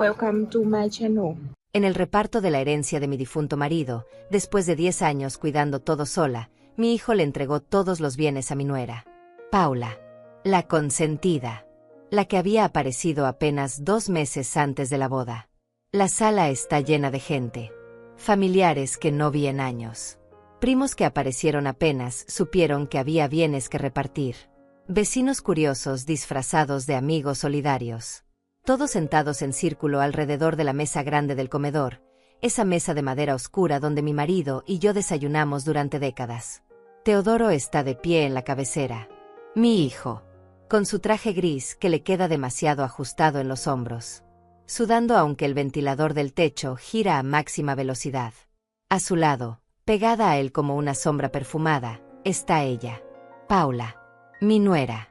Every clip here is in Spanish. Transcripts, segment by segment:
Welcome to my channel. En el reparto de la herencia de mi difunto marido, después de 10 años cuidando todo sola, mi hijo le entregó todos los bienes a mi nuera. Paula, la consentida, la que había aparecido apenas 2 meses antes de la boda. La sala está llena de gente. Familiares que no vi en años. Primos que aparecieron apenas supieron que había bienes que repartir. Vecinos curiosos disfrazados de amigos solidarios. Todos sentados en círculo alrededor de la mesa grande del comedor, esa mesa de madera oscura donde mi marido y yo desayunamos durante décadas. Teodoro está de pie en la cabecera. Mi hijo, con su traje gris que le queda demasiado ajustado en los hombros. Sudando aunque el ventilador del techo gira a máxima velocidad. A su lado, pegada a él como una sombra perfumada, está ella. Paula, mi nuera.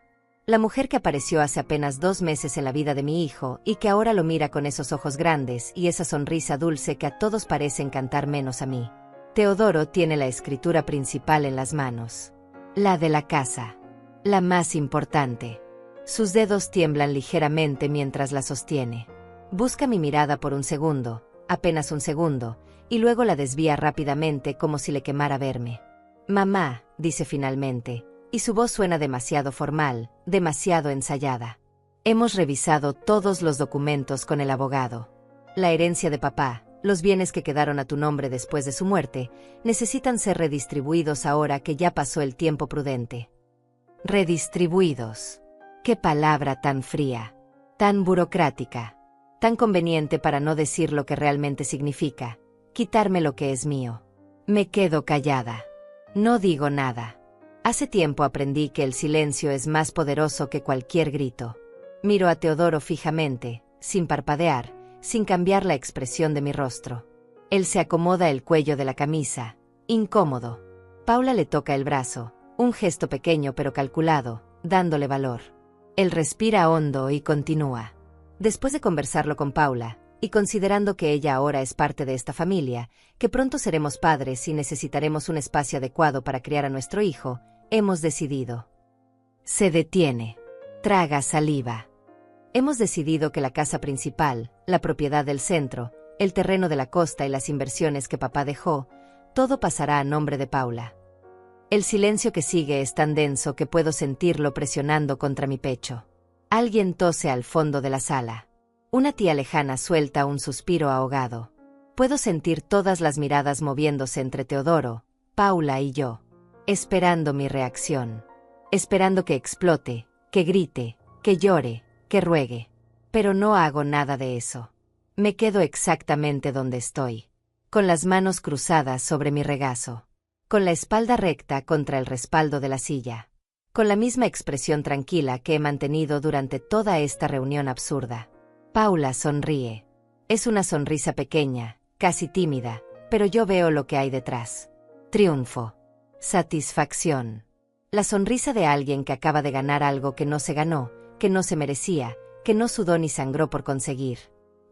La mujer que apareció hace apenas 2 meses en la vida de mi hijo y que ahora lo mira con esos ojos grandes y esa sonrisa dulce que a todos parece encantar menos a mí. Teodoro tiene la escritura principal en las manos. La de la casa. La más importante. Sus dedos tiemblan ligeramente mientras la sostiene. Busca mi mirada por un segundo, apenas un segundo, y luego la desvía rápidamente como si le quemara verme. Mamá, dice finalmente. Y su voz suena demasiado formal, demasiado ensayada. Hemos revisado todos los documentos con el abogado. La herencia de papá, los bienes que quedaron a tu nombre después de su muerte, necesitan ser redistribuidos ahora que ya pasó el tiempo prudente. Redistribuidos. Qué palabra tan fría, tan burocrática, tan conveniente para no decir lo que realmente significa, quitarme lo que es mío. Me quedo callada. No digo nada. Hace tiempo aprendí que el silencio es más poderoso que cualquier grito. Miro a Teodoro fijamente, sin parpadear, sin cambiar la expresión de mi rostro. Él se acomoda el cuello de la camisa, incómodo. Paula le toca el brazo, un gesto pequeño pero calculado, dándole valor. Él respira hondo y continúa. Después de conversarlo con Paula, y considerando que ella ahora es parte de esta familia, que pronto seremos padres y necesitaremos un espacio adecuado para criar a nuestro hijo, hemos decidido. Se detiene. Traga saliva. Hemos decidido que la casa principal, la propiedad del centro, el terreno de la costa y las inversiones que papá dejó, todo pasará a nombre de Paula. El silencio que sigue es tan denso que puedo sentirlo presionando contra mi pecho. Alguien tose al fondo de la sala. Una tía lejana suelta un suspiro ahogado. Puedo sentir todas las miradas moviéndose entre Teodoro, Paula y yo. Esperando mi reacción. Esperando que explote, que grite, que llore, que ruegue. Pero no hago nada de eso. Me quedo exactamente donde estoy. Con las manos cruzadas sobre mi regazo. Con la espalda recta contra el respaldo de la silla. Con la misma expresión tranquila que he mantenido durante toda esta reunión absurda. Paula sonríe. Es una sonrisa pequeña, casi tímida, pero yo veo lo que hay detrás. Triunfo. Satisfacción. La sonrisa de alguien que acaba de ganar algo que no se ganó, que no se merecía, que no sudó ni sangró por conseguir.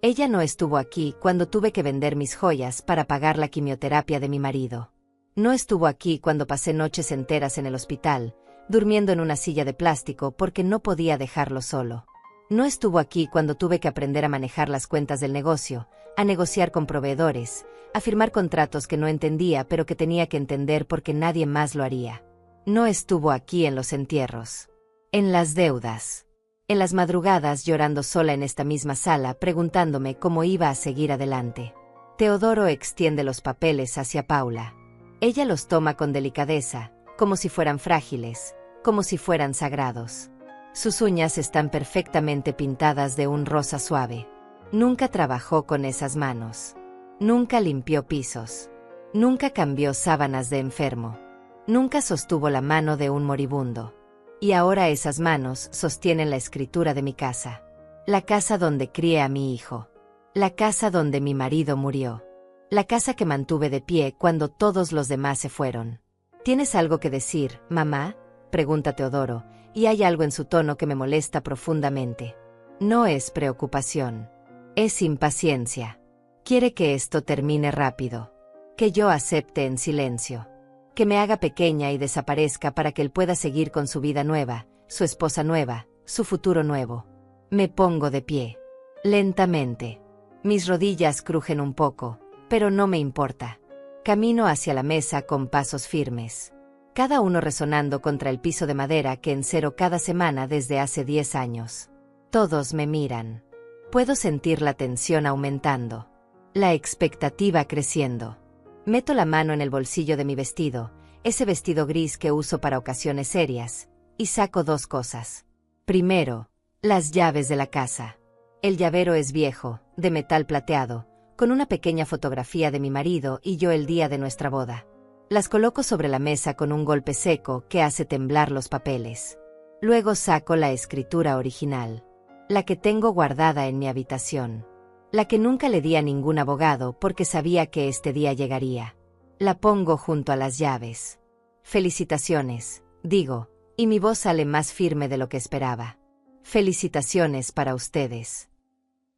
Ella no estuvo aquí cuando tuve que vender mis joyas para pagar la quimioterapia de mi marido. No estuvo aquí cuando pasé noches enteras en el hospital, durmiendo en una silla de plástico porque no podía dejarlo solo. No estuvo aquí cuando tuve que aprender a manejar las cuentas del negocio, a negociar con proveedores, a firmar contratos que no entendía pero que tenía que entender porque nadie más lo haría. No estuvo aquí en los entierros. En las deudas. En las madrugadas llorando sola en esta misma sala preguntándome cómo iba a seguir adelante. Teodoro extiende los papeles hacia Paula. Ella los toma con delicadeza, como si fueran frágiles, como si fueran sagrados. Sus uñas están perfectamente pintadas de un rosa suave. Nunca trabajó con esas manos. Nunca limpió pisos. Nunca cambió sábanas de enfermo. Nunca sostuvo la mano de un moribundo. Y ahora esas manos sostienen la escritura de mi casa. La casa donde crié a mi hijo. La casa donde mi marido murió. La casa que mantuve de pie cuando todos los demás se fueron. ¿Tienes algo que decir, mamá?, pregunta Teodoro, y hay algo en su tono que me molesta profundamente. No es preocupación. Es impaciencia. Quiere que esto termine rápido. Que yo acepte en silencio. Que me haga pequeña y desaparezca para que él pueda seguir con su vida nueva, su esposa nueva, su futuro nuevo. Me pongo de pie. Lentamente. Mis rodillas crujen un poco, pero no me importa. Camino hacia la mesa con pasos firmes, cada uno resonando contra el piso de madera que encero cada semana desde hace 10 años. Todos me miran. Puedo sentir la tensión aumentando, la expectativa creciendo. Meto la mano en el bolsillo de mi vestido, ese vestido gris que uso para ocasiones serias, y saco 2 cosas. Primero, las llaves de la casa. El llavero es viejo, de metal plateado, con una pequeña fotografía de mi marido y yo el día de nuestra boda. Las coloco sobre la mesa con un golpe seco que hace temblar los papeles. Luego saco la escritura original, la que tengo guardada en mi habitación, la que nunca le di a ningún abogado porque sabía que este día llegaría. La pongo junto a las llaves. Felicitaciones, digo, y mi voz sale más firme de lo que esperaba. Felicitaciones para ustedes.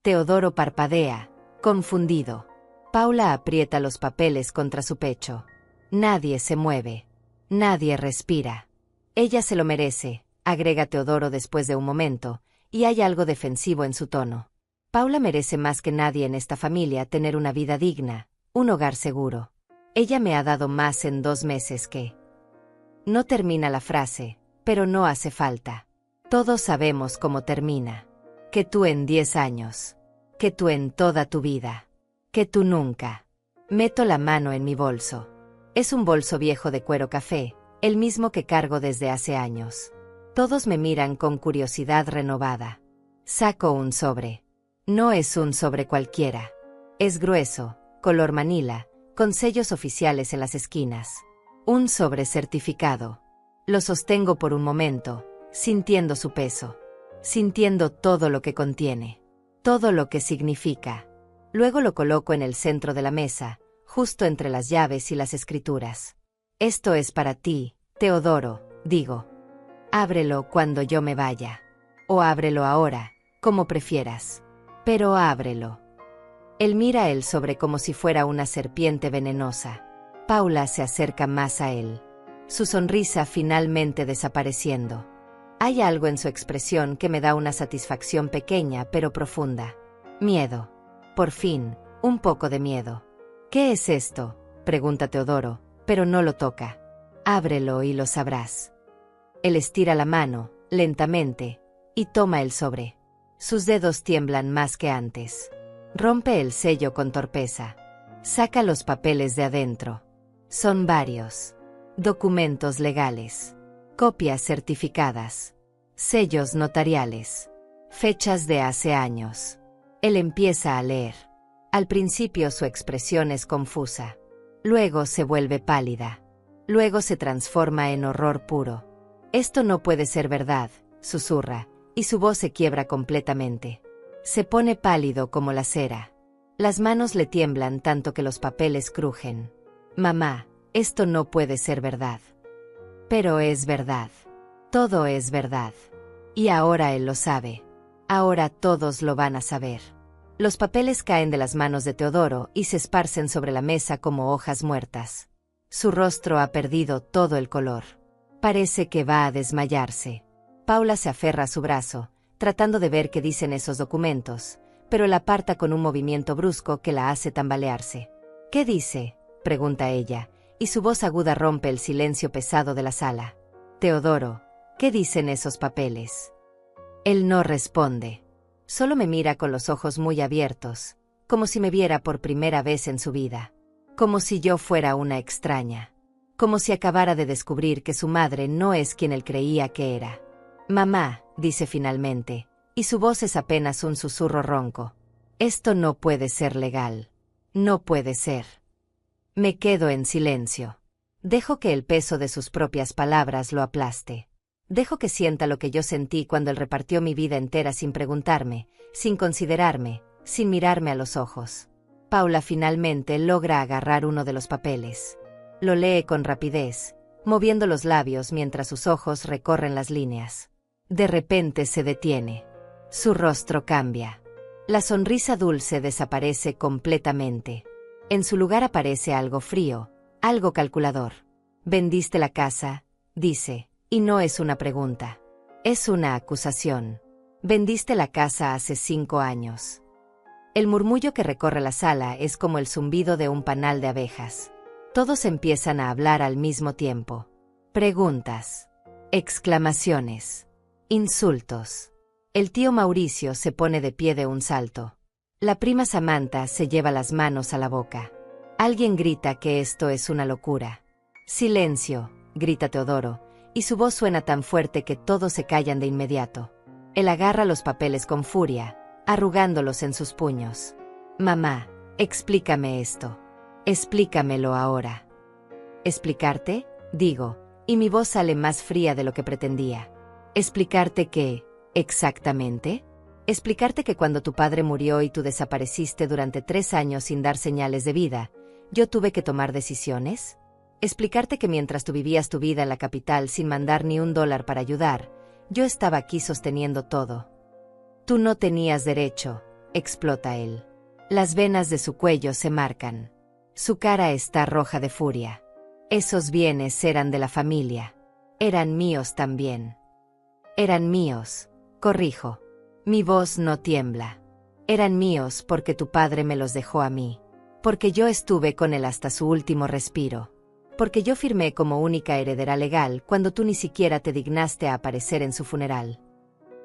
Teodoro parpadea, confundido. Paula aprieta los papeles contra su pecho. Nadie se mueve. Nadie respira. Ella se lo merece, agrega Teodoro después de un momento, y hay algo defensivo en su tono. Paula merece más que nadie en esta familia tener una vida digna, un hogar seguro. Ella me ha dado más en 2 meses que... No termina la frase, pero no hace falta. Todos sabemos cómo termina. Que tú en 10 años. Que tú en toda tu vida. Que tú nunca. Meto la mano en mi bolso. Es un bolso viejo de cuero café, el mismo que cargo desde hace años. Todos me miran con curiosidad renovada. Saco un sobre. No es un sobre cualquiera. Es grueso, color manila, con sellos oficiales en las esquinas. Un sobre certificado. Lo sostengo por un momento, sintiendo su peso. Sintiendo todo lo que contiene. Todo lo que significa. Luego lo coloco en el centro de la mesa, justo entre las llaves y las escrituras. Esto es para ti, Teodoro, digo. Ábrelo cuando yo me vaya. O ábrelo ahora, como prefieras. Pero ábrelo. Él mira el sobre como si fuera una serpiente venenosa. Paula se acerca más a él. Su sonrisa finalmente desapareciendo. Hay algo en su expresión que me da una satisfacción pequeña pero profunda. Miedo. Por fin, un poco de miedo. ¿Qué es esto?, pregunta Teodoro, pero no lo toca. Ábrelo y lo sabrás. Él estira la mano, lentamente, y toma el sobre. Sus dedos tiemblan más que antes. Rompe el sello con torpeza. Saca los papeles de adentro. Son varios. Documentos legales. Copias certificadas. Sellos notariales. Fechas de hace años. Él empieza a leer. Al principio su expresión es confusa. Luego se vuelve pálida. Luego se transforma en horror puro. Esto no puede ser verdad, susurra, y su voz se quiebra completamente. Se pone pálido como la cera. Las manos le tiemblan tanto que los papeles crujen. Mamá, esto no puede ser verdad. Pero es verdad. Todo es verdad. Y ahora él lo sabe. Ahora todos lo van a saber. Los papeles caen de las manos de Teodoro y se esparcen sobre la mesa como hojas muertas. Su rostro ha perdido todo el color. Parece que va a desmayarse. Paula se aferra a su brazo, tratando de ver qué dicen esos documentos, pero la aparta con un movimiento brusco que la hace tambalearse. ¿Qué dice?, pregunta ella, y su voz aguda rompe el silencio pesado de la sala. Teodoro, ¿qué dicen esos papeles? Él no responde. Solo me mira con los ojos muy abiertos, como si me viera por primera vez en su vida. Como si yo fuera una extraña. Como si acabara de descubrir que su madre no es quien él creía que era. Mamá, dice finalmente, y su voz es apenas un susurro ronco. Esto no puede ser legal. No puede ser. Me quedo en silencio. Dejo que el peso de sus propias palabras lo aplaste. Dejo que sienta lo que yo sentí cuando él repartió mi vida entera sin preguntarme, sin considerarme, sin mirarme a los ojos. Paula finalmente logra agarrar uno de los papeles. Lo lee con rapidez, moviendo los labios mientras sus ojos recorren las líneas. De repente se detiene. Su rostro cambia. La sonrisa dulce desaparece completamente. En su lugar aparece algo frío, algo calculador. Vendiste la casa, dice, y no es una pregunta. Es una acusación. Vendiste la casa hace 5 años. El murmullo que recorre la sala es como el zumbido de un panal de abejas. Todos empiezan a hablar al mismo tiempo. Preguntas, exclamaciones, insultos. El tío Mauricio se pone de pie de un salto. La prima Samantha se lleva las manos a la boca. Alguien grita que esto es una locura. Silencio, grita Teodoro, y su voz suena tan fuerte que todos se callan de inmediato. Él agarra los papeles con furia, arrugándolos en sus puños. Mamá, explícame esto. Explícamelo ahora. ¿Explicarte? Digo, y mi voz sale más fría de lo que pretendía. ¿Explicarte qué, exactamente? ¿Explicarte que cuando tu padre murió y tú desapareciste durante 3 años sin dar señales de vida, yo tuve que tomar decisiones? ¿Explicarte que mientras tú vivías tu vida en la capital sin mandar ni $1 para ayudar, yo estaba aquí sosteniendo todo? Tú no tenías derecho, explota él. Las venas de su cuello se marcan. Su cara está roja de furia. Esos bienes eran de la familia. Eran míos también. Eran míos, corrijo. Mi voz no tiembla. Eran míos porque tu padre me los dejó a mí. Porque yo estuve con él hasta su último respiro. Porque yo firmé como única heredera legal cuando tú ni siquiera te dignaste a aparecer en su funeral.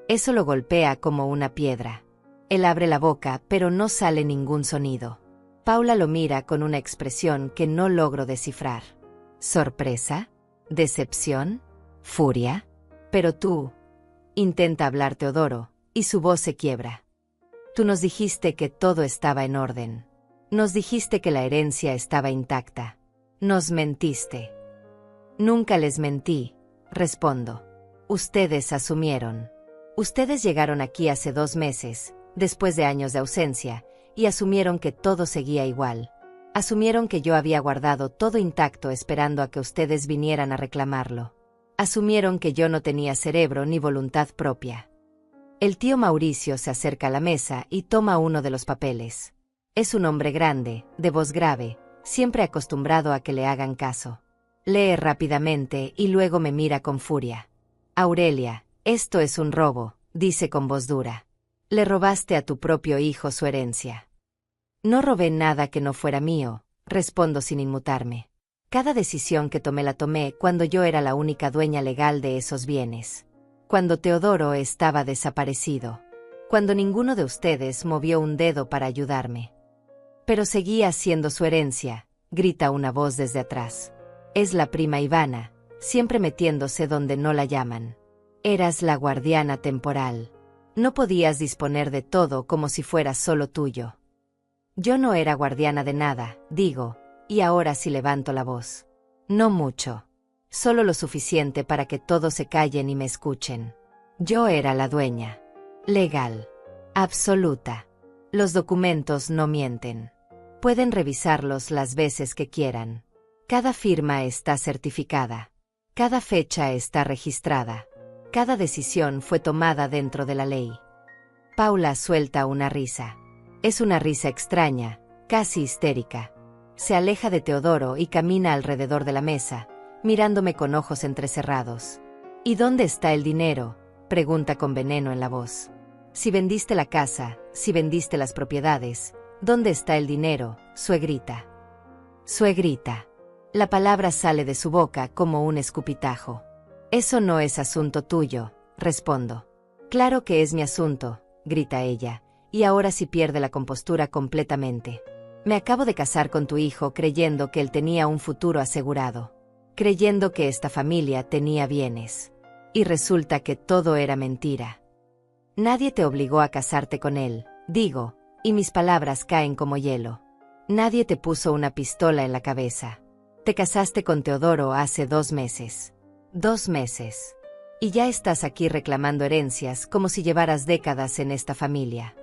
Eso lo golpea como una piedra. Él abre la boca, pero no sale ningún sonido. Paula lo mira con una expresión que no logro descifrar. ¿Sorpresa? ¿Decepción? ¿Furia? Pero tú... Intenta hablar Teodoro, y su voz se quiebra. Tú nos dijiste que todo estaba en orden. Nos dijiste que la herencia estaba intacta. Nos mentiste. Nunca les mentí, respondo. Ustedes asumieron. Ustedes llegaron aquí hace 2 meses, después de años de ausencia, y asumieron que todo seguía igual. Asumieron que yo había guardado todo intacto esperando a que ustedes vinieran a reclamarlo. Asumieron que yo no tenía cerebro ni voluntad propia. El tío Mauricio se acerca a la mesa y toma uno de los papeles. Es un hombre grande, de voz grave, siempre acostumbrado a que le hagan caso. Lee rápidamente y luego me mira con furia. Aurelia, esto es un robo, dice con voz dura. Le robaste a tu propio hijo su herencia. No robé nada que no fuera mío, respondo sin inmutarme. Cada decisión que tomé la tomé cuando yo era la única dueña legal de esos bienes. Cuando Teodoro estaba desaparecido. Cuando ninguno de ustedes movió un dedo para ayudarme. Pero seguía siendo su herencia, grita una voz desde atrás. Es la prima Ivana, siempre metiéndose donde no la llaman. Eras la guardiana temporal. No podías disponer de todo como si fuera solo tuyo. Yo no era guardiana de nada, digo, y ahora sí levanto la voz. No mucho. Solo lo suficiente para que todos se callen y me escuchen. Yo era la dueña. Legal. Absoluta. Los documentos no mienten. Pueden revisarlos las veces que quieran. Cada firma está certificada. Cada fecha está registrada. Cada decisión fue tomada dentro de la ley. Paula suelta una risa. Es una risa extraña, casi histérica. Se aleja de Teodoro y camina alrededor de la mesa, mirándome con ojos entrecerrados. ¿Y dónde está el dinero?, pregunta con veneno en la voz. Si vendiste la casa, si vendiste las propiedades, ¿dónde está el dinero, suegrita? Suegrita. La palabra sale de su boca como un escupitajo. Eso no es asunto tuyo, respondo. Claro que es mi asunto, grita ella, y ahora sí pierde la compostura completamente. Me acabo de casar con tu hijo creyendo que él tenía un futuro asegurado. Creyendo que esta familia tenía bienes. Y resulta que todo era mentira. Nadie te obligó a casarte con él, digo, y mis palabras caen como hielo. Nadie te puso una pistola en la cabeza. Te casaste con Teodoro hace 2 meses. 2 meses. Y ya estás aquí reclamando herencias como si llevaras décadas en esta familia.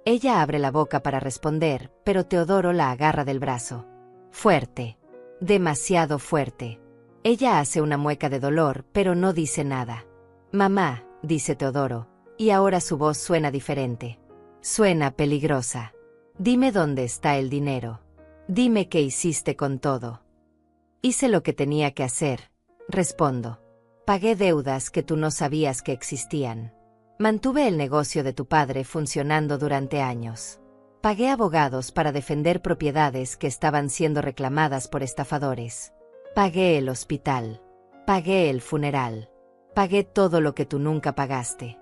Ella abre la boca para responder, pero Teodoro la agarra del brazo. Fuerte. Demasiado fuerte. Ella hace una mueca de dolor, pero no dice nada. Mamá, dice Teodoro, y ahora su voz suena diferente. Suena peligrosa. Dime dónde está el dinero. Dime qué hiciste con todo. Hice lo que tenía que hacer, respondo. Pagué deudas que tú no sabías que existían. Mantuve el negocio de tu padre funcionando durante años. Pagué abogados para defender propiedades que estaban siendo reclamadas por estafadores. Pagué el hospital. Pagué el funeral. Pagué todo lo que tú nunca pagaste.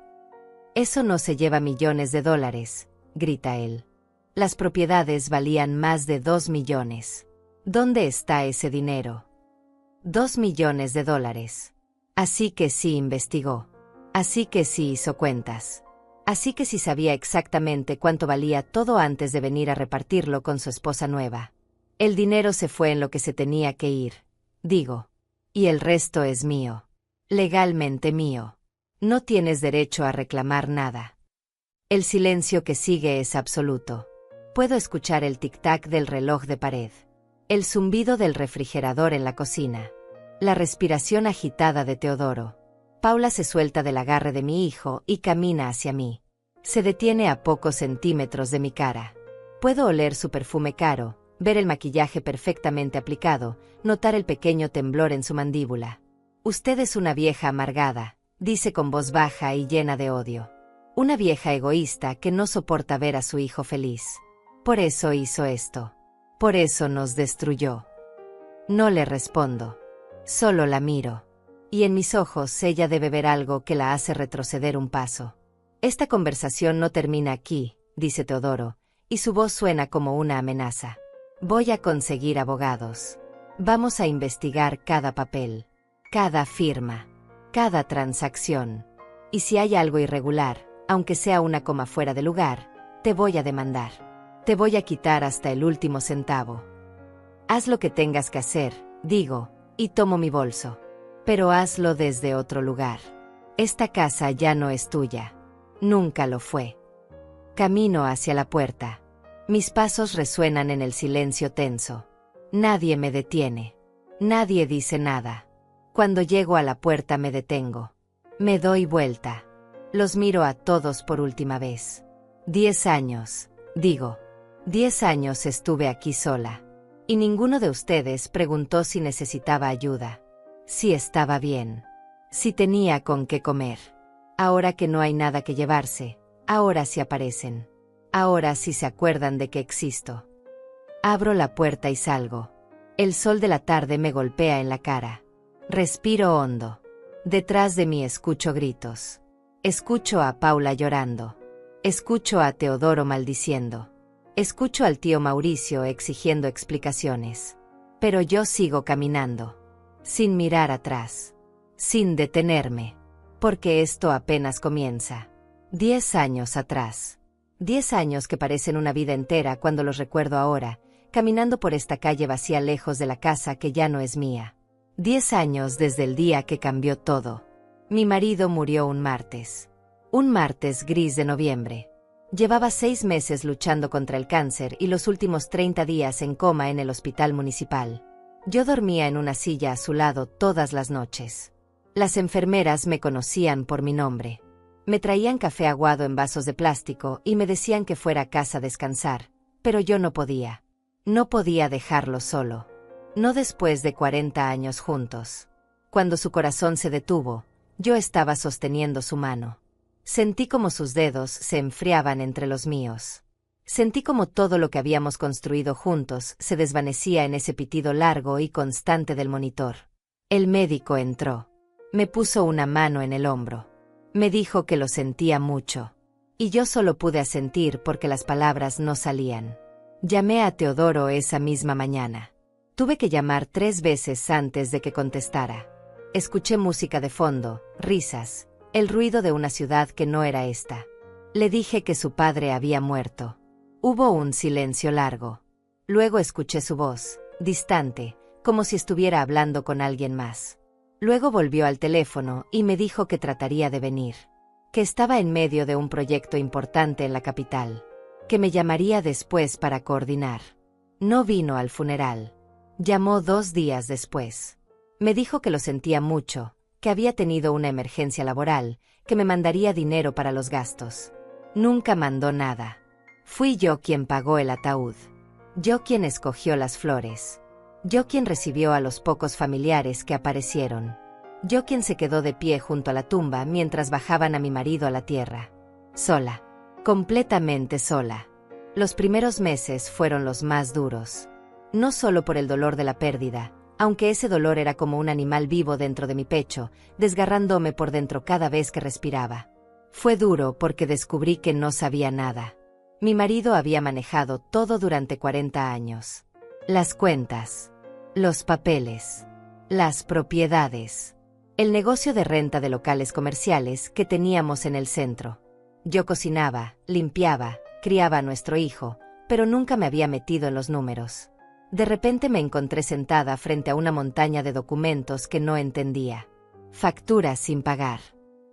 Eso no se lleva millones de dólares, grita él. Las propiedades valían más de 2 millones. ¿Dónde está ese dinero? 2 millones de dólares. Así que sí investigó. Así que sí hizo cuentas. Así que sí sabía exactamente cuánto valía todo antes de venir a repartirlo con su esposa nueva. El dinero se fue en lo que se tenía que ir, digo. Y el resto es mío. Legalmente mío. No tienes derecho a reclamar nada. El silencio que sigue es absoluto. Puedo escuchar el tic-tac del reloj de pared, el zumbido del refrigerador en la cocina, la respiración agitada de Teodoro. Paula se suelta del agarre de mi hijo y camina hacia mí. Se detiene a pocos centímetros de mi cara. Puedo oler su perfume caro, ver el maquillaje perfectamente aplicado, notar el pequeño temblor en su mandíbula. Usted es una vieja amargada, dice con voz baja y llena de odio. Una vieja egoísta que no soporta ver a su hijo feliz. Por eso hizo esto. Por eso nos destruyó. No le respondo. Solo la miro. Y en mis ojos ella debe ver algo que la hace retroceder un paso. Esta conversación no termina aquí, dice Teodoro, y su voz suena como una amenaza. Voy a conseguir abogados. Vamos a investigar cada papel, cada firma, cada transacción. Y si hay algo irregular, aunque sea una coma fuera de lugar, te voy a demandar. Te voy a quitar hasta el último centavo. Haz lo que tengas que hacer, digo, y tomo mi bolso. Pero hazlo desde otro lugar. Esta casa ya no es tuya. Nunca lo fue. Camino hacia la puerta. Mis pasos resuenan en el silencio tenso. Nadie me detiene. Nadie dice nada. Cuando llego a la puerta me detengo. Me doy vuelta. Los miro a todos por última vez. 10 años, digo. 10 años estuve aquí sola. Y ninguno de ustedes preguntó si necesitaba ayuda. Si estaba bien. Si tenía con qué comer. Ahora que no hay nada que llevarse, ahora sí aparecen. Ahora sí se acuerdan de que existo. Abro la puerta y salgo. El sol de la tarde me golpea en la cara. Respiro hondo. Detrás de mí escucho gritos. Escucho a Paula llorando. Escucho a Teodoro maldiciendo. Escucho al tío Mauricio exigiendo explicaciones. Pero yo sigo caminando. Sin mirar atrás. Sin detenerme. Porque esto apenas comienza. 10 años atrás. 10 años que parecen una vida entera cuando los recuerdo ahora, caminando por esta calle vacía lejos de la casa que ya no es mía. 10 años desde el día que cambió todo. Mi marido murió un martes. Un martes gris de noviembre. Llevaba 6 meses luchando contra el cáncer y los últimos 30 días en coma en el hospital municipal. Yo dormía en una silla a su lado todas las noches. Las enfermeras me conocían por mi nombre. Me traían café aguado en vasos de plástico y me decían que fuera a casa a descansar, pero yo no podía. No podía dejarlo solo. No después de 40 años juntos. Cuando su corazón se detuvo, yo estaba sosteniendo su mano. Sentí como sus dedos se enfriaban entre los míos. Sentí como todo lo que habíamos construido juntos se desvanecía en ese pitido largo y constante del monitor. El médico entró. Me puso una mano en el hombro. Me dijo que lo sentía mucho. Y yo solo pude asentir porque las palabras no salían. Llamé a Teodoro esa misma mañana. Tuve que llamar 3 veces antes de que contestara. Escuché música de fondo, risas, el ruido de una ciudad que no era esta. Le dije que su padre había muerto. Hubo un silencio largo. Luego escuché su voz, distante, como si estuviera hablando con alguien más. Luego volvió al teléfono y me dijo que trataría de venir. Que estaba en medio de un proyecto importante en la capital. Que me llamaría después para coordinar. No vino al funeral. Llamó 2 días después. Me dijo que lo sentía mucho, que había tenido una emergencia laboral, que me mandaría dinero para los gastos. Nunca mandó nada. Fui yo quien pagó el ataúd. Yo quien escogió las flores. Yo quien recibió a los pocos familiares que aparecieron. Yo quien se quedó de pie junto a la tumba mientras bajaban a mi marido a la tierra. Sola. Completamente sola. Los primeros meses fueron los más duros. No solo por el dolor de la pérdida, aunque ese dolor era como un animal vivo dentro de mi pecho, desgarrándome por dentro cada vez que respiraba. Fue duro porque descubrí que no sabía nada. Mi marido había manejado todo durante 40 años. Las cuentas, los papeles, las propiedades, el negocio de renta de locales comerciales que teníamos en el centro. Yo cocinaba, limpiaba, criaba a nuestro hijo, pero nunca me había metido en los números. De repente me encontré sentada frente a una montaña de documentos que no entendía. Facturas sin pagar,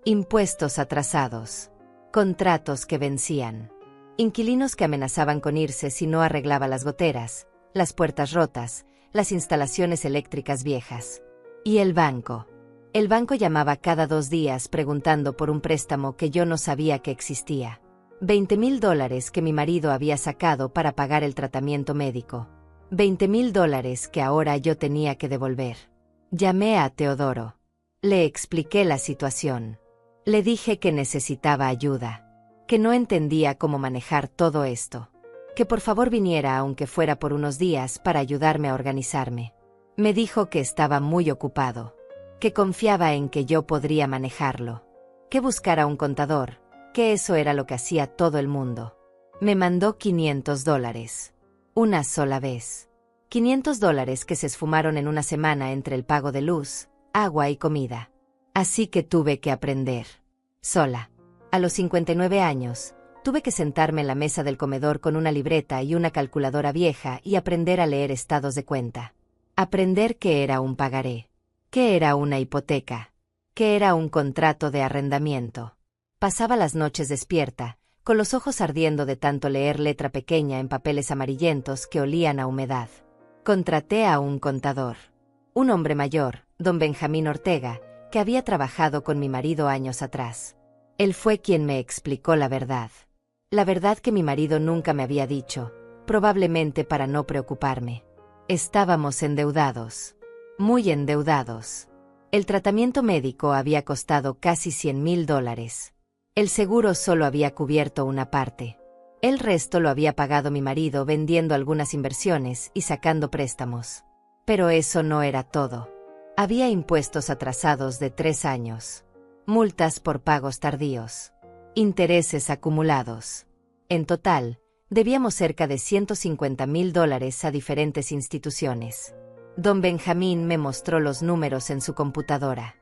impuestos atrasados, contratos que vencían, inquilinos que amenazaban con irse si no arreglaba las goteras, las puertas rotas, las instalaciones eléctricas viejas. Y el banco. El banco llamaba cada 2 días preguntando por un préstamo que yo no sabía que existía. $20,000 que mi marido había sacado para pagar el tratamiento médico. $20,000 que ahora yo tenía que devolver. Llamé a Teodoro. Le expliqué la situación. Le dije que necesitaba ayuda, que no entendía cómo manejar todo esto, que por favor viniera aunque fuera por unos días para ayudarme a organizarme. Me dijo que estaba muy ocupado, que confiaba en que yo podría manejarlo, que buscara un contador, que eso era lo que hacía todo el mundo. Me mandó $500. Una sola vez. $500 que se esfumaron en una semana entre el pago de luz, agua y comida. Así que tuve que aprender. Sola. A los 59 años, tuve que sentarme en la mesa del comedor con una libreta y una calculadora vieja y aprender a leer estados de cuenta. Aprender qué era un pagaré, qué era una hipoteca, qué era un contrato de arrendamiento. Pasaba las noches despierta, con los ojos ardiendo de tanto leer letra pequeña en papeles amarillentos que olían a humedad. Contraté a un contador. Un hombre mayor, don Benjamín Ortega, que había trabajado con mi marido años atrás. Él fue quien me explicó la verdad. La verdad que mi marido nunca me había dicho, probablemente para no preocuparme. Estábamos endeudados. Muy endeudados. El tratamiento médico había costado casi $100,000. El seguro solo había cubierto una parte. El resto lo había pagado mi marido vendiendo algunas inversiones y sacando préstamos. Pero eso no era todo. Había impuestos atrasados de 3 años. Multas por pagos tardíos. Intereses acumulados. En total, debíamos cerca de $150,000 a diferentes instituciones. Don Benjamín me mostró los números en su computadora.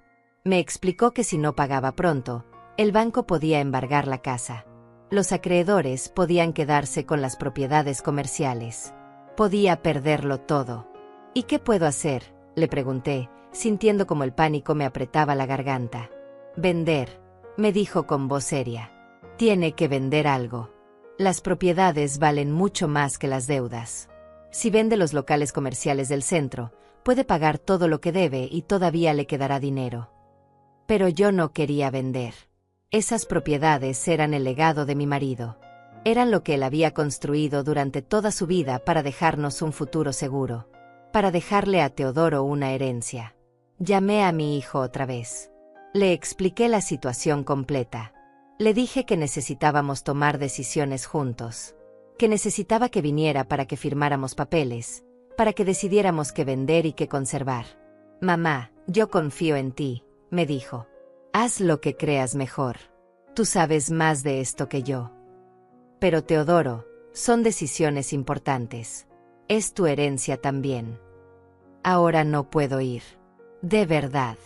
Me explicó que si no pagaba pronto, el banco podía embargar la casa. Los acreedores podían quedarse con las propiedades comerciales. Podía perderlo todo. ¿Y qué puedo hacer?, le pregunté, sintiendo como el pánico me apretaba la garganta. Vender, me dijo con voz seria. Tiene que vender algo. Las propiedades valen mucho más que las deudas. Si vende los locales comerciales del centro, puede pagar todo lo que debe y todavía le quedará dinero. Pero yo no quería vender. Esas propiedades eran el legado de mi marido. Eran lo que él había construido durante toda su vida para dejarnos un futuro seguro. Para dejarle a Teodoro una herencia. Llamé a mi hijo otra vez. Le expliqué la situación completa. Le dije que necesitábamos tomar decisiones juntos. Que necesitaba que viniera para que firmáramos papeles, para que decidiéramos qué vender y qué conservar. Mamá, yo confío en ti, me dijo. Haz lo que creas mejor. Tú sabes más de esto que yo. Pero Teodoro, son decisiones importantes. Es tu herencia también. Ahora no puedo ir. De verdad.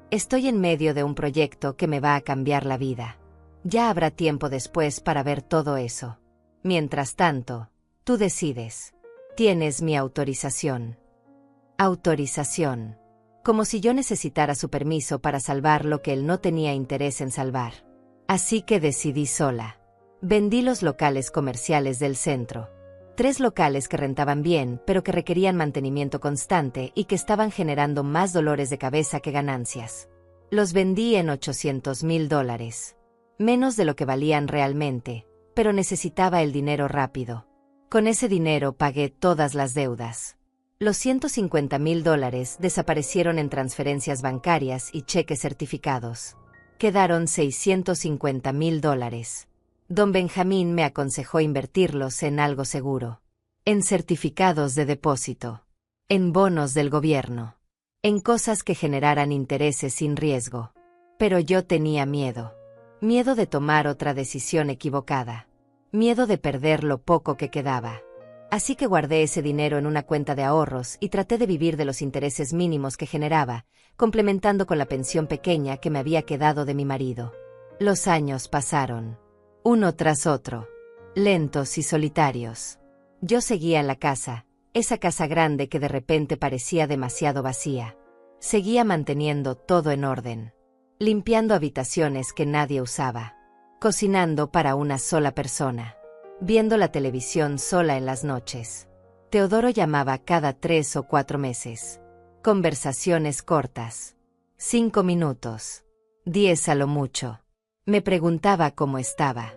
Estoy en medio de un proyecto que me va a cambiar la vida. Ya habrá tiempo después para ver todo eso. Mientras tanto, tú decides. Tienes mi autorización. Autorización. Como si yo necesitara su permiso para salvar lo que él no tenía interés en salvar. Así que decidí sola. Vendí los locales comerciales del centro. 3 locales que rentaban bien, pero que requerían mantenimiento constante y que estaban generando más dolores de cabeza que ganancias. Los vendí en $800,000. Menos de lo que valían realmente, pero necesitaba el dinero rápido. Con ese dinero pagué todas las deudas. Los $150,000 desaparecieron en transferencias bancarias y cheques certificados. Quedaron $650,000. Don Benjamín me aconsejó invertirlos en algo seguro. En certificados de depósito. En bonos del gobierno. En cosas que generaran intereses sin riesgo. Pero yo tenía miedo. Miedo de tomar otra decisión equivocada. Miedo de perder lo poco que quedaba. Así que guardé ese dinero en una cuenta de ahorros y traté de vivir de los intereses mínimos que generaba, complementando con la pensión pequeña que me había quedado de mi marido. Los años pasaron. Uno tras otro. Lentos y solitarios. Yo seguía en la casa, esa casa grande que de repente parecía demasiado vacía. Seguía manteniendo todo en orden. Limpiando habitaciones que nadie usaba. Cocinando para una sola persona. Viendo la televisión sola en las noches. Teodoro llamaba cada 3 o 4 meses. Conversaciones cortas. 5 minutos. 10 a lo mucho. Me preguntaba cómo estaba.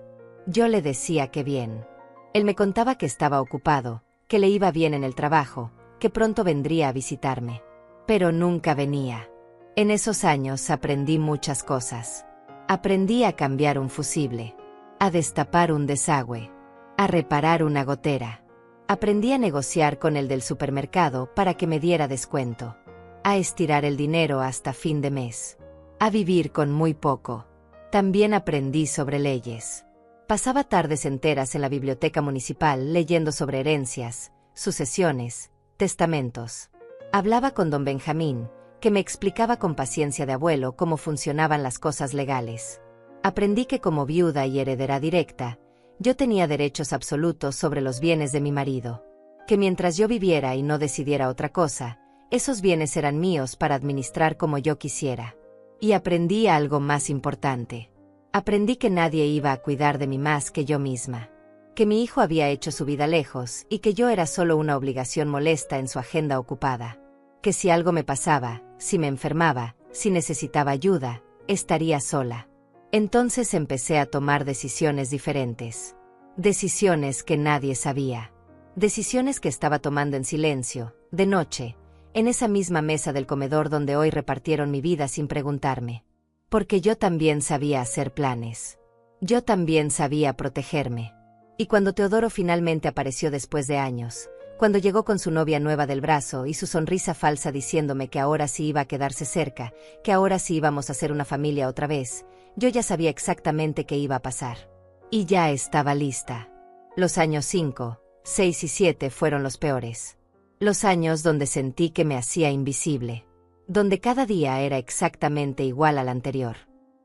Yo le decía que bien. Él me contaba que estaba ocupado, que le iba bien en el trabajo, que pronto vendría a visitarme. Pero nunca venía. En esos años aprendí muchas cosas. Aprendí a cambiar un fusible. A destapar un desagüe. A reparar una gotera. Aprendí a negociar con el del supermercado para que me diera descuento. A estirar el dinero hasta fin de mes. A vivir con muy poco. También aprendí sobre leyes. Pasaba tardes enteras en la biblioteca municipal leyendo sobre herencias, sucesiones, testamentos. Hablaba con don Benjamín, que me explicaba con paciencia de abuelo cómo funcionaban las cosas legales. Aprendí que como viuda y heredera directa, yo tenía derechos absolutos sobre los bienes de mi marido. Que mientras yo viviera y no decidiera otra cosa, esos bienes eran míos para administrar como yo quisiera. Y aprendí algo más importante. Aprendí que nadie iba a cuidar de mí más que yo misma. Que mi hijo había hecho su vida lejos y que yo era solo una obligación molesta en su agenda ocupada. Que si algo me pasaba, si me enfermaba, si necesitaba ayuda, estaría sola. Entonces empecé a tomar decisiones diferentes. Decisiones que nadie sabía. Decisiones que estaba tomando en silencio, de noche, en esa misma mesa del comedor donde hoy repartieron mi vida sin preguntarme. Porque yo también sabía hacer planes. Yo también sabía protegerme. Y cuando Teodoro finalmente apareció después de años, cuando llegó con su novia nueva del brazo y su sonrisa falsa diciéndome que ahora sí iba a quedarse cerca, que ahora sí íbamos a ser una familia otra vez, yo ya sabía exactamente qué iba a pasar. Y ya estaba lista. Los años 5, 6 y 7 fueron los peores. Los años donde sentí que me hacía invisible. Donde cada día era exactamente igual al anterior.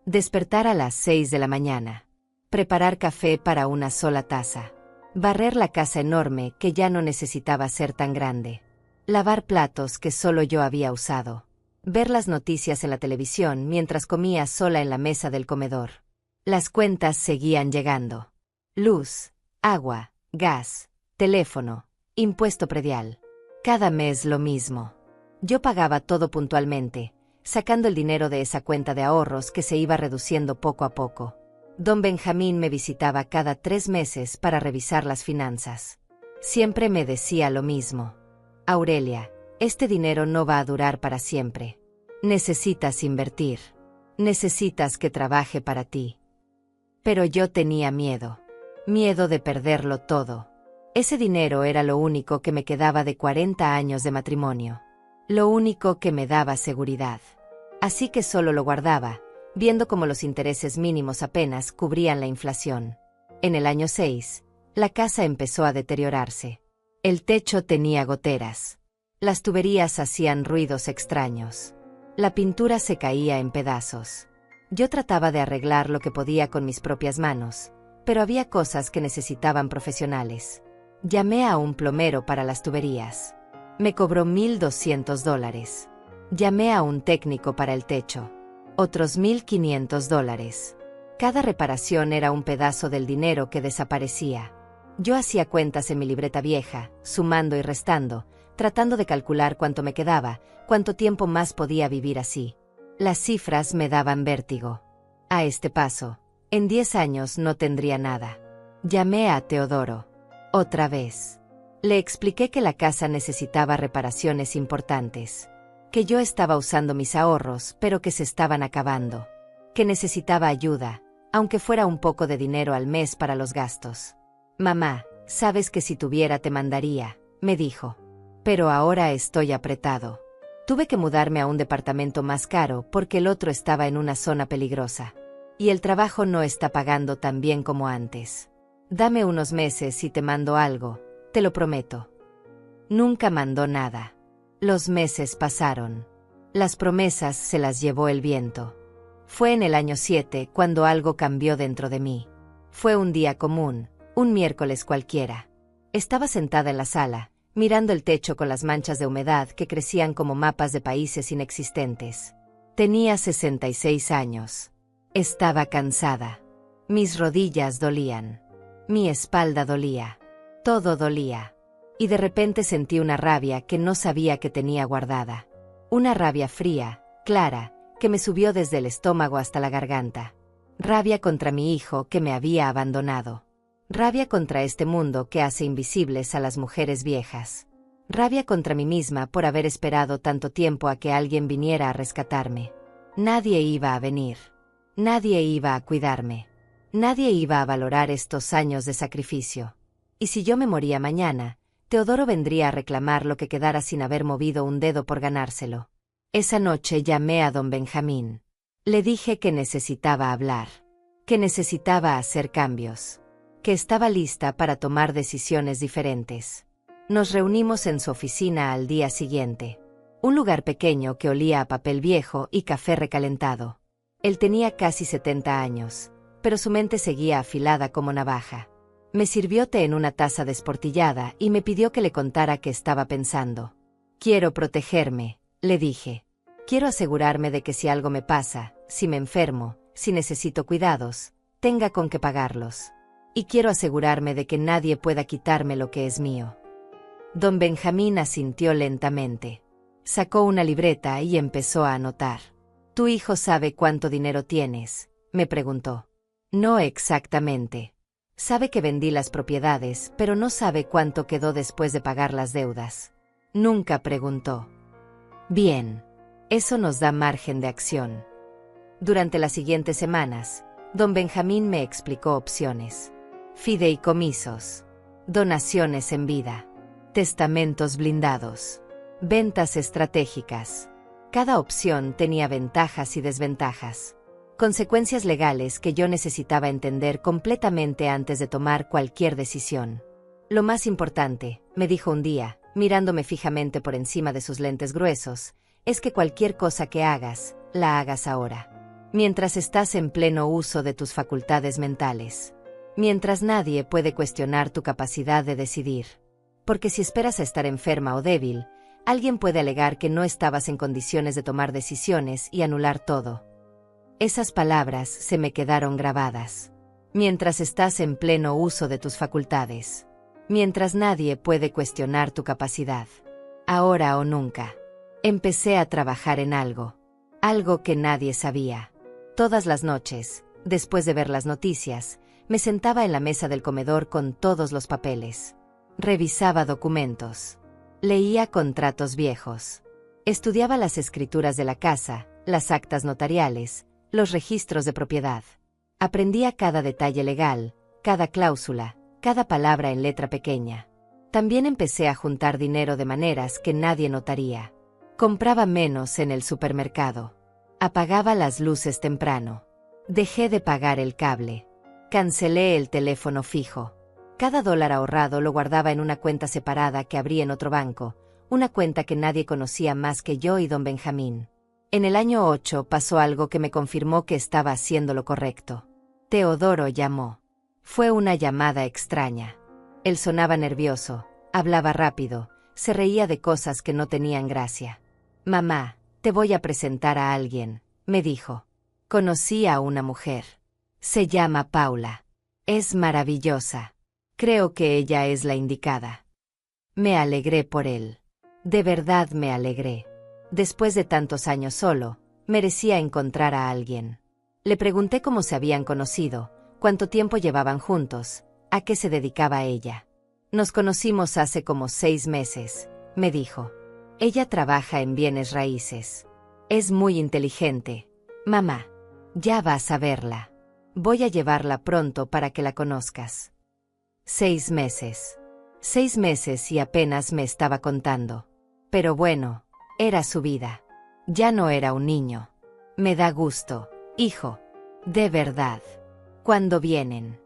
Despertar a las 6 de la mañana. Preparar café para una sola taza. Barrer la casa enorme que ya no necesitaba ser tan grande. Lavar platos que solo yo había usado. Ver las noticias en la televisión mientras comía sola en la mesa del comedor. Las cuentas seguían llegando. Luz, agua, gas, teléfono, impuesto predial. Cada mes lo mismo. Yo pagaba todo puntualmente, sacando el dinero de esa cuenta de ahorros que se iba reduciendo poco a poco. Don Benjamín me visitaba cada 3 meses para revisar las finanzas. Siempre me decía lo mismo. Aurelia, este dinero no va a durar para siempre. Necesitas invertir. Necesitas que trabaje para ti. Pero yo tenía miedo. Miedo de perderlo todo. Ese dinero era lo único que me quedaba de 40 años de matrimonio. Lo único que me daba seguridad. Así que solo lo guardaba, viendo cómo los intereses mínimos apenas cubrían la inflación. En el año 6, la casa empezó a deteriorarse. El techo tenía goteras. Las tuberías hacían ruidos extraños. La pintura se caía en pedazos. Yo trataba de arreglar lo que podía con mis propias manos, pero había cosas que necesitaban profesionales. Llamé a un plomero para las tuberías. Me cobró $1,200. Llamé a un técnico para el techo. Otros $1,500. Cada reparación era un pedazo del dinero que desaparecía. Yo hacía cuentas en mi libreta vieja, sumando y restando, tratando de calcular cuánto me quedaba, cuánto tiempo más podía vivir así. Las cifras me daban vértigo. A este paso, en 10 años no tendría nada. Llamé a Teodoro. Otra vez. Le expliqué que la casa necesitaba reparaciones importantes. Que yo estaba usando mis ahorros, pero que se estaban acabando. Que necesitaba ayuda, aunque fuera un poco de dinero al mes para los gastos. Mamá, sabes que si tuviera te mandaría, me dijo. Pero ahora estoy apretado. Tuve que mudarme a un departamento más caro porque el otro estaba en una zona peligrosa. Y el trabajo no está pagando tan bien como antes. Dame unos meses y te mando algo, te lo prometo. Nunca mandó nada. Los meses pasaron. Las promesas se las llevó el viento. Fue en el año 7 cuando algo cambió dentro de mí. Fue un día común, un miércoles cualquiera. Estaba sentada en la sala, mirando el techo con las manchas de humedad que crecían como mapas de países inexistentes. Tenía 66 años. Estaba cansada. Mis rodillas dolían. Mi espalda dolía. Todo dolía. Y de repente sentí una rabia que no sabía que tenía guardada. Una rabia fría, clara, que me subió desde el estómago hasta la garganta. Rabia contra mi hijo que me había abandonado. Rabia contra este mundo que hace invisibles a las mujeres viejas. Rabia contra mí misma por haber esperado tanto tiempo a que alguien viniera a rescatarme. Nadie iba a venir. Nadie iba a cuidarme. Nadie iba a valorar estos años de sacrificio. Y si yo me moría mañana, Teodoro vendría a reclamar lo que quedara sin haber movido un dedo por ganárselo. Esa noche llamé a don Benjamín. Le dije que necesitaba hablar. Que necesitaba hacer cambios. Que estaba lista para tomar decisiones diferentes. Nos reunimos en su oficina al día siguiente. Un lugar pequeño que olía a papel viejo y café recalentado. Él tenía casi 70 años, pero su mente seguía afilada como navaja. Me sirvió té en una taza desportillada y me pidió que le contara qué estaba pensando. Quiero protegerme, le dije. Quiero asegurarme de que si algo me pasa, si me enfermo, si necesito cuidados, tenga con qué pagarlos. Y quiero asegurarme de que nadie pueda quitarme lo que es mío. Don Benjamín asintió lentamente. Sacó una libreta y empezó a anotar. ¿Tu hijo sabe cuánto dinero tienes?, me preguntó. No exactamente. Sabe que vendí las propiedades, pero no sabe cuánto quedó después de pagar las deudas. Nunca preguntó. Bien. Eso nos da margen de acción. Durante las siguientes semanas, don Benjamín me explicó opciones. Fideicomisos. Donaciones en vida. Testamentos blindados. Ventas estratégicas. Cada opción tenía ventajas y desventajas. Consecuencias legales que yo necesitaba entender completamente antes de tomar cualquier decisión. Lo más importante, me dijo un día, mirándome fijamente por encima de sus lentes gruesos, es que cualquier cosa que hagas, la hagas ahora. Mientras estás en pleno uso de tus facultades mentales. Mientras nadie puede cuestionar tu capacidad de decidir. Porque si esperas a estar enferma o débil, alguien puede alegar que no estabas en condiciones de tomar decisiones y anular todo. Esas palabras se me quedaron grabadas. Mientras estás en pleno uso de tus facultades. Mientras nadie puede cuestionar tu capacidad. Ahora o nunca. Empecé a trabajar en algo. Algo que nadie sabía. Todas las noches, después de ver las noticias, me sentaba en la mesa del comedor con todos los papeles. Revisaba documentos. Leía contratos viejos. Estudiaba las escrituras de la casa, las actas notariales, los registros de propiedad. Aprendía cada detalle legal, cada cláusula, cada palabra en letra pequeña. También empecé a juntar dinero de maneras que nadie notaría. Compraba menos en el supermercado. Apagaba las luces temprano. Dejé de pagar el cable. Cancelé el teléfono fijo. Cada dólar ahorrado lo guardaba en una cuenta separada que abrí en otro banco, una cuenta que nadie conocía más que yo y don Benjamín. En el año 8 pasó algo que me confirmó que estaba haciendo lo correcto. Teodoro llamó. Fue una llamada extraña. Él sonaba nervioso, hablaba rápido, se reía de cosas que no tenían gracia. Mamá, te voy a presentar a alguien, me dijo. Conocí a una mujer. Se llama Paula. Es maravillosa. Creo que ella es la indicada. Me alegré por él. De verdad me alegré. Después de tantos años solo, merecía encontrar a alguien. Le pregunté cómo se habían conocido, cuánto tiempo llevaban juntos, a qué se dedicaba ella. Nos conocimos hace como 6 meses, me dijo. Ella trabaja en bienes raíces. Es muy inteligente. Mamá, ya vas a verla. Voy a llevarla pronto para que la conozcas. 6 meses. 6 meses y apenas me estaba contando. Pero bueno, era su vida. Ya no era un niño. Me da gusto, hijo. De verdad. ¿Cuándo vienen?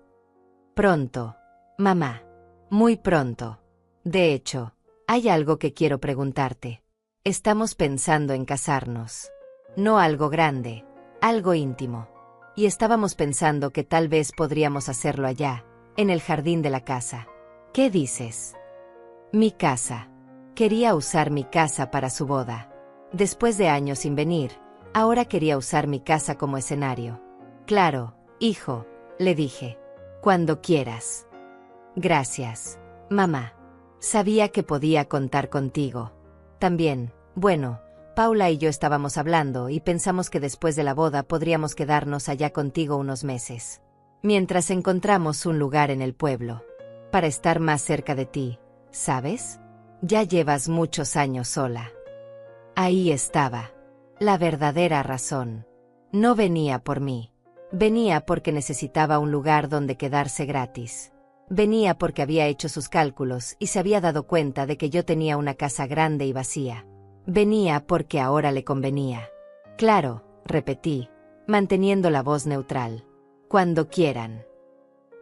Pronto, mamá. Muy pronto. De hecho, hay algo que quiero preguntarte. Estamos pensando en casarnos. No algo grande, algo íntimo. Y estábamos pensando que tal vez podríamos hacerlo allá, en el jardín de la casa. ¿Qué dices? Mi casa. Quería usar mi casa para su boda. Después de años sin venir, ahora quería usar mi casa como escenario. Claro, hijo, le dije. Cuando quieras. Gracias, mamá. Sabía que podía contar contigo. También, bueno, Paula y yo estábamos hablando y pensamos que después de la boda podríamos quedarnos allá contigo unos meses. Mientras encontramos un lugar en el pueblo. Para estar más cerca de ti, ¿sabes? Ya llevas muchos años sola. Ahí estaba. La verdadera razón. No venía por mí. Venía porque necesitaba un lugar donde quedarse gratis. Venía porque había hecho sus cálculos y se había dado cuenta de que yo tenía una casa grande y vacía. Venía porque ahora le convenía. Claro, repetí, manteniendo la voz neutral. Cuando quieran.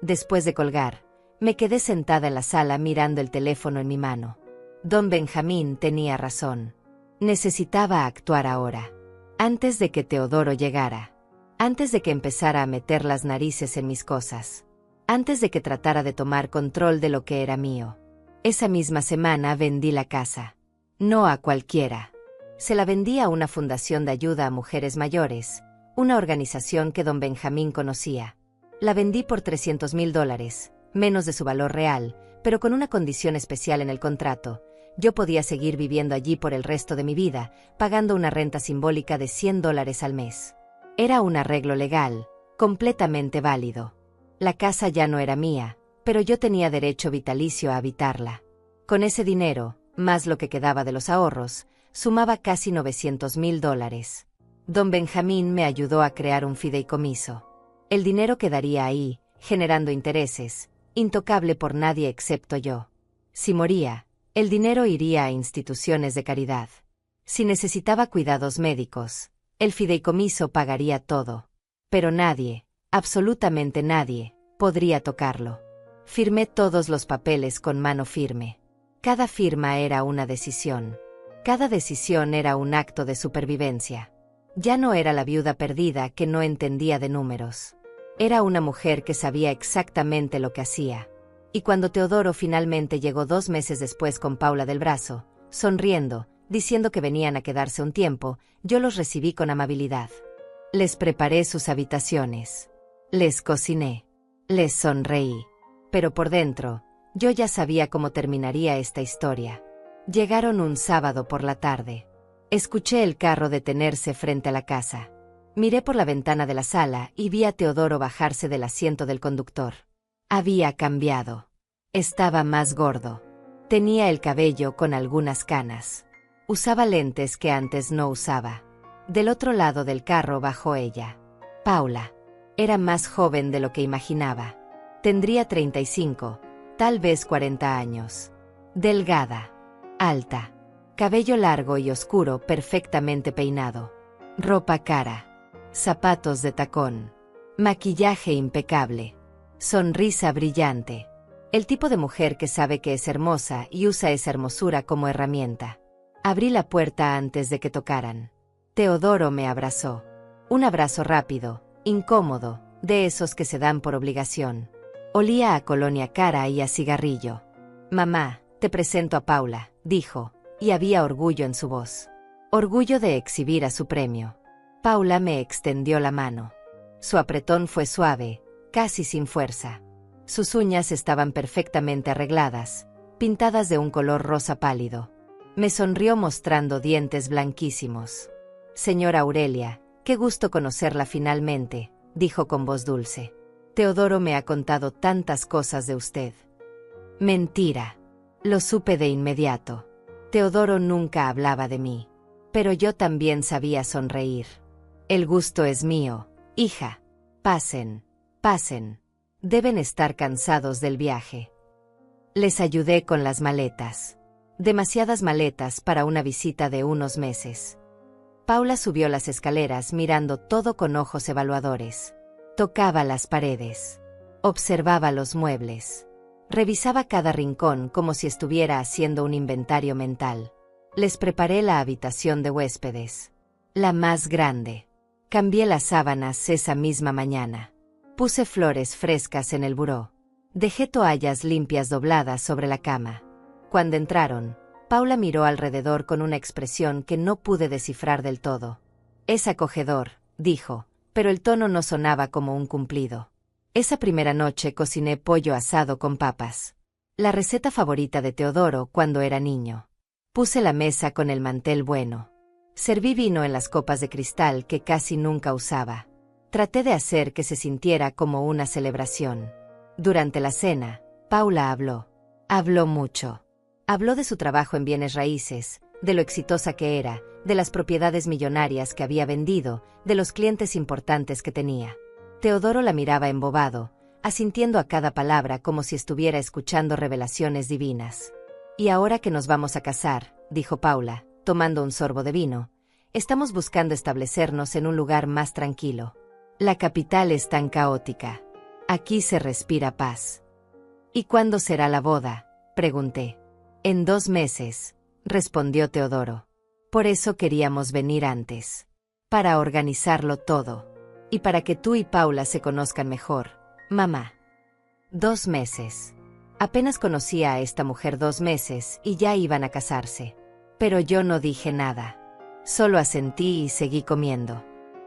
Después de colgar, me quedé sentada en la sala mirando el teléfono en mi mano. Don Benjamín tenía razón. Necesitaba actuar ahora. Antes de que Teodoro llegara. Antes de que empezara a meter las narices en mis cosas. Antes de que tratara de tomar control de lo que era mío. Esa misma semana vendí la casa. No a cualquiera. Se la vendí a una fundación de ayuda a mujeres mayores, una organización que don Benjamín conocía. La vendí por $300,000, menos de su valor real, pero con una condición especial en el contrato. Yo podía seguir viviendo allí por el resto de mi vida, pagando una renta simbólica de $100 al mes. Era un arreglo legal, completamente válido. La casa ya no era mía, pero yo tenía derecho vitalicio a habitarla. Con ese dinero, más lo que quedaba de los ahorros, sumaba casi $900,000. Don Benjamín me ayudó a crear un fideicomiso. El dinero quedaría ahí, generando intereses, intocable por nadie excepto yo. Si moría, el dinero iría a instituciones de caridad. Si necesitaba cuidados médicos, el fideicomiso pagaría todo. Pero nadie, absolutamente nadie, podría tocarlo. Firmé todos los papeles con mano firme. Cada firma era una decisión. Cada decisión era un acto de supervivencia. Ya no era la viuda perdida que no entendía de números. Era una mujer que sabía exactamente lo que hacía. Y cuando Teodoro finalmente llegó 2 meses después con Paula del brazo, sonriendo, diciendo que venían a quedarse un tiempo, yo los recibí con amabilidad. Les preparé sus habitaciones. Les cociné. Les sonreí. Pero por dentro, yo ya sabía cómo terminaría esta historia. Llegaron un sábado por la tarde. Escuché el carro detenerse frente a la casa. Miré por la ventana de la sala y vi a Teodoro bajarse del asiento del conductor. Había cambiado. Estaba más gordo. Tenía el cabello con algunas canas. Usaba lentes que antes no usaba. Del otro lado del carro bajó ella. Paula. Era más joven de lo que imaginaba. Tendría 35, tal vez 40 años. Delgada. Alta. Cabello largo y oscuro perfectamente peinado. Ropa cara. Zapatos de tacón. Maquillaje impecable. Sonrisa brillante. El tipo de mujer que sabe que es hermosa y usa esa hermosura como herramienta. Abrí la puerta antes de que tocaran. Teodoro me abrazó. Un abrazo rápido, incómodo, de esos que se dan por obligación. Olía a colonia cara y a cigarrillo. Mamá, te presento a Paula, dijo, y había orgullo en su voz. Orgullo de exhibir a su premio. Paula me extendió la mano. Su apretón fue suave, casi sin fuerza. Sus uñas estaban perfectamente arregladas, pintadas de un color rosa pálido. Me sonrió mostrando dientes blanquísimos. Señora Aurelia, qué gusto conocerla finalmente, dijo con voz dulce. Teodoro me ha contado tantas cosas de usted. Mentira. Lo supe de inmediato. Teodoro nunca hablaba de mí. Pero yo también sabía sonreír. El gusto es mío, hija. Pasen, Pasen. Deben estar cansados del viaje. Les ayudé con las maletas. Demasiadas maletas para una visita de unos meses. Paula subió las escaleras mirando todo con ojos evaluadores. Tocaba las paredes. Observaba los muebles. Revisaba cada rincón como si estuviera haciendo un inventario mental. Les preparé la habitación de huéspedes. La más grande. Cambié las sábanas esa misma mañana. Puse flores frescas en el buró. Dejé toallas limpias dobladas sobre la cama. Cuando entraron, Paula miró alrededor con una expresión que no pude descifrar del todo. Es acogedor, dijo, pero el tono no sonaba como un cumplido. Esa primera noche cociné pollo asado con papas. La receta favorita de Teodoro cuando era niño. Puse la mesa con el mantel bueno. Serví vino en las copas de cristal que casi nunca usaba. Traté de hacer que se sintiera como una celebración. Durante la cena, Paula habló. Habló mucho. Habló de su trabajo en bienes raíces, de lo exitosa que era, de las propiedades millonarias que había vendido, de los clientes importantes que tenía. Teodoro la miraba embobado, asintiendo a cada palabra como si estuviera escuchando revelaciones divinas. Y ahora que nos vamos a casar, dijo Paula, tomando un sorbo de vino, estamos buscando establecernos en un lugar más tranquilo. La capital es tan caótica. Aquí se respira paz. ¿Y cuándo será la boda?, pregunté. En 2 meses, respondió Teodoro. Por eso queríamos venir antes. Para organizarlo todo. Y para que tú y Paula se conozcan mejor, mamá. 2 meses. Apenas conocía a esta mujer 2 meses y ya iban a casarse. Pero yo no dije nada. Solo asentí y seguí comiendo.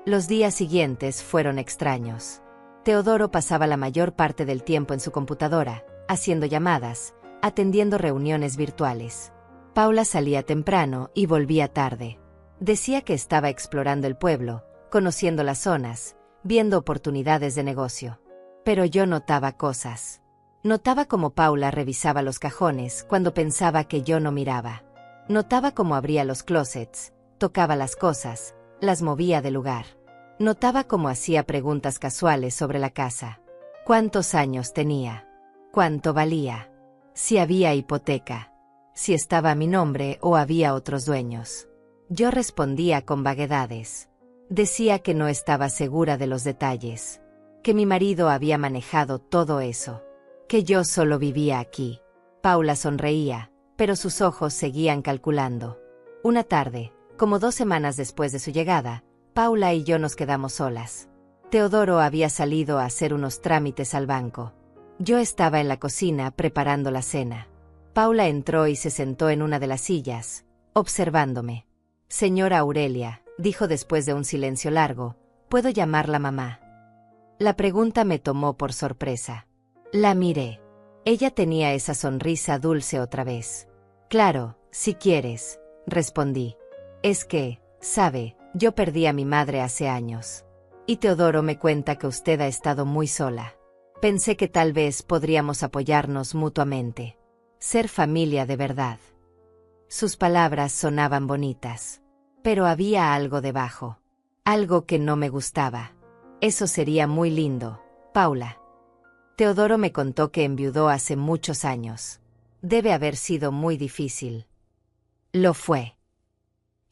Los días siguientes fueron extraños. Teodoro pasaba la mayor parte del tiempo en su computadora, haciendo llamadas, atendiendo reuniones virtuales. Paula salía temprano y volvía tarde. Decía que estaba explorando el pueblo, conociendo las zonas, viendo oportunidades de negocio. Pero yo notaba cosas. Notaba cómo Paula revisaba los cajones cuando pensaba que yo no miraba. Notaba cómo abría los closets, tocaba las cosas, las movía de lugar. Notaba cómo hacía preguntas casuales sobre la casa. ¿Cuántos años tenía? ¿Cuánto valía? Si había hipoteca. Si estaba a mi nombre o había otros dueños. Yo respondía con vaguedades. Decía que no estaba segura de los detalles. Que mi marido había manejado todo eso. Que yo solo vivía aquí. Paula sonreía, pero sus ojos seguían calculando. Una tarde, como 2 semanas después de su llegada, Paula y yo nos quedamos solas. Teodoro había salido a hacer unos trámites al banco. Yo estaba en la cocina preparando la cena. Paula entró y se sentó en una de las sillas, observándome. Señora Aurelia, dijo después de un silencio largo, ¿puedo llamarla mamá? La pregunta me tomó por sorpresa. La miré. Ella tenía esa sonrisa dulce otra vez. Claro, si quieres, respondí. Es que, sabe, yo perdí a mi madre hace años. Y Teodoro me cuenta que usted ha estado muy sola. Pensé que tal vez podríamos apoyarnos mutuamente. Ser familia de verdad. Sus palabras sonaban bonitas. Pero había algo debajo. Algo que no me gustaba. Eso sería muy lindo, Paula. Teodoro me contó que enviudó hace muchos años. Debe haber sido muy difícil. Lo fue.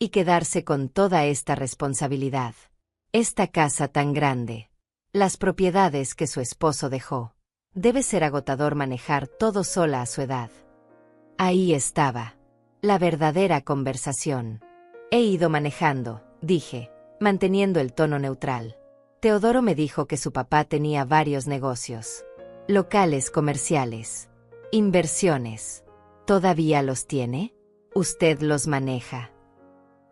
Y quedarse con toda esta responsabilidad. Esta casa tan grande. Las propiedades que su esposo dejó. Debe ser agotador manejar todo sola a su edad. Ahí estaba. La verdadera conversación. He ido manejando, dije, manteniendo el tono neutral. Teodoro me dijo que su papá tenía varios negocios. Locales comerciales. Inversiones. ¿Todavía los tiene? Usted los maneja.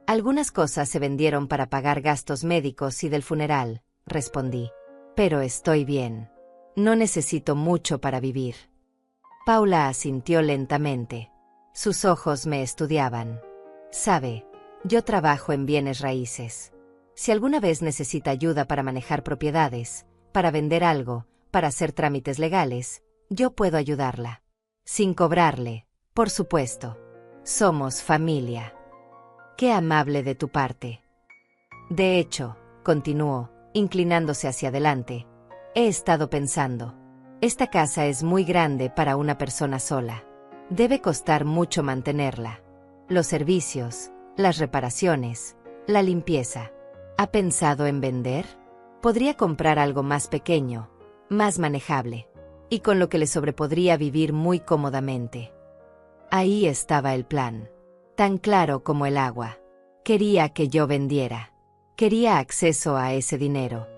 Algunas cosas se vendieron para pagar gastos médicos y del funeral, respondí. Pero estoy bien. No necesito mucho para vivir. Paula asintió lentamente. Sus ojos me estudiaban. Sabe, yo trabajo en bienes raíces. Si alguna vez necesita ayuda para manejar propiedades, para vender algo, para hacer trámites legales, yo puedo ayudarla. Sin cobrarle, por supuesto. Somos familia. Qué amable de tu parte. De hecho, continuó, inclinándose hacia adelante, He estado pensando. Esta casa es muy grande para una persona sola. Debe costar mucho mantenerla. Los servicios, las reparaciones, la limpieza. ¿Ha pensado en vender? Podría comprar algo más pequeño, más manejable, y con lo que le sobrepodría vivir muy cómodamente. Ahí estaba el plan. Tan claro como el agua. Quería que yo vendiera. Quería acceso a ese dinero.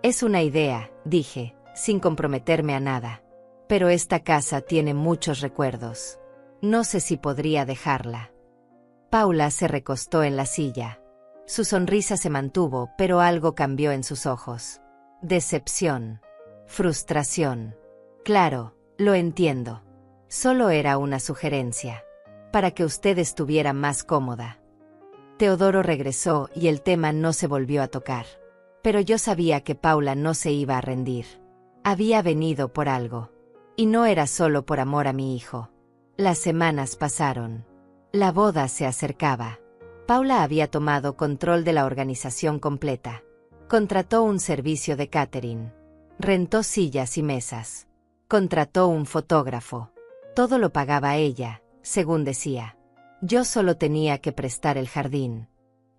Es una idea, dije, sin comprometerme a nada. Pero esta casa tiene muchos recuerdos. No sé si podría dejarla. Paula se recostó en la silla. Su sonrisa se mantuvo, pero algo cambió en sus ojos. Decepción. Frustración. Claro, lo entiendo. Solo era una sugerencia. Para que usted estuviera más cómoda. Teodoro regresó y el tema no se volvió a tocar. Pero yo sabía que Paula no se iba a rendir. Había venido por algo. Y no era solo por amor a mi hijo. Las semanas pasaron. La boda se acercaba. Paula había tomado control de la organización completa. Contrató un servicio de catering. Rentó sillas y mesas. Contrató un fotógrafo. Todo lo pagaba ella, según decía. Yo solo tenía que prestar el jardín.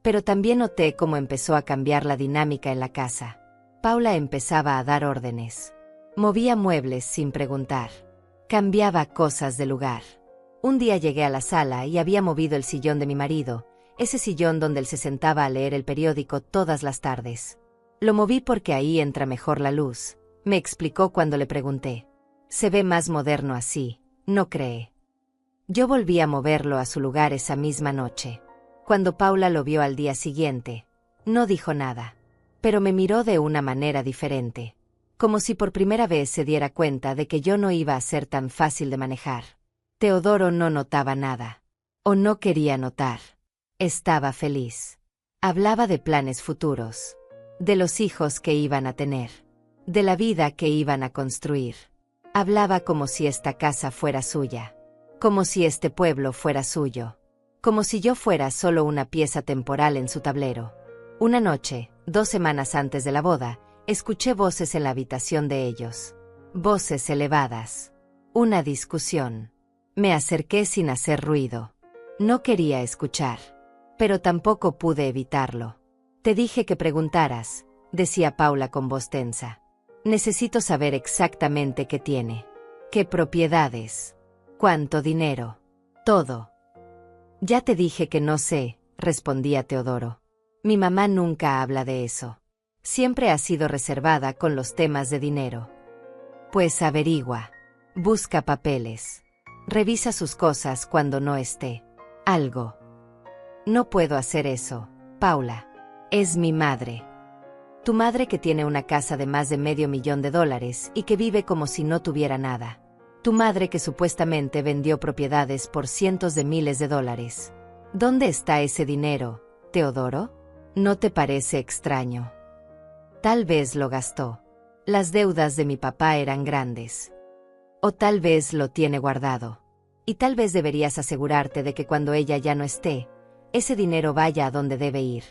Pero también noté cómo empezó a cambiar la dinámica en la casa. Paula empezaba a dar órdenes. Movía muebles sin preguntar. Cambiaba cosas de lugar. Un día llegué a la sala y había movido el sillón de mi marido, ese sillón donde él se sentaba a leer el periódico todas las tardes. Lo moví porque ahí entra mejor la luz, me explicó cuando le pregunté. Se ve más moderno así, ¿no cree? Yo volví a moverlo a su lugar esa misma noche. Cuando Paula lo vio al día siguiente, no dijo nada, pero me miró de una manera diferente, como si por primera vez se diera cuenta de que yo no iba a ser tan fácil de manejar. Teodoro no notaba nada, o no quería notar. Estaba feliz. Hablaba de planes futuros, de los hijos que iban a tener, de la vida que iban a construir. Hablaba como si esta casa fuera suya, como si este pueblo fuera suyo, como si yo fuera solo una pieza temporal en su tablero. Una noche, 2 semanas antes de la boda, escuché voces en la habitación de ellos. Voces elevadas. Una discusión. Me acerqué sin hacer ruido. No quería escuchar, pero tampoco pude evitarlo. Te dije que preguntaras, decía Paula con voz tensa. Necesito saber exactamente qué tiene. ¿Qué propiedades? ¿Cuánto dinero? Todo. Ya te dije que no sé, respondía Teodoro. Mi mamá nunca habla de eso. Siempre ha sido reservada con los temas de dinero. Pues averigua. Busca papeles. Revisa sus cosas cuando no esté. Algo. No puedo hacer eso, Paula. Es mi madre. Tu madre que tiene una casa de más de $500,000 y que vive como si no tuviera nada. Tu madre que supuestamente vendió propiedades por cientos de miles de dólares. ¿Dónde está ese dinero, Teodoro? ¿No te parece extraño? Tal vez lo gastó. Las deudas de mi papá eran grandes. O tal vez lo tiene guardado. Y tal vez deberías asegurarte de que cuando ella ya no esté, ese dinero vaya a donde debe ir.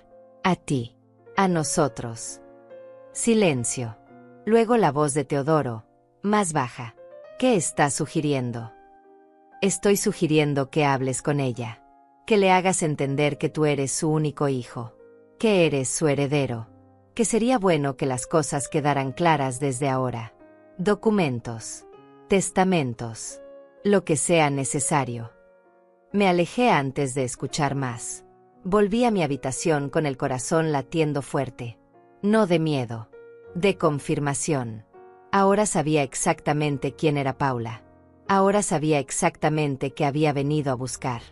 A ti. A nosotros. Silencio. Luego la voz de Teodoro, más baja. ¿Qué estás sugiriendo? Estoy sugiriendo que hables con ella. Que le hagas entender que tú eres su único hijo. Que eres su heredero. Que sería bueno que las cosas quedaran claras desde ahora. Documentos. Testamentos. Lo que sea necesario. Me alejé antes de escuchar más. Volví a mi habitación con el corazón latiendo fuerte. No de miedo. De confirmación. Ahora sabía exactamente quién era Paula. Ahora sabía exactamente qué había venido a buscar.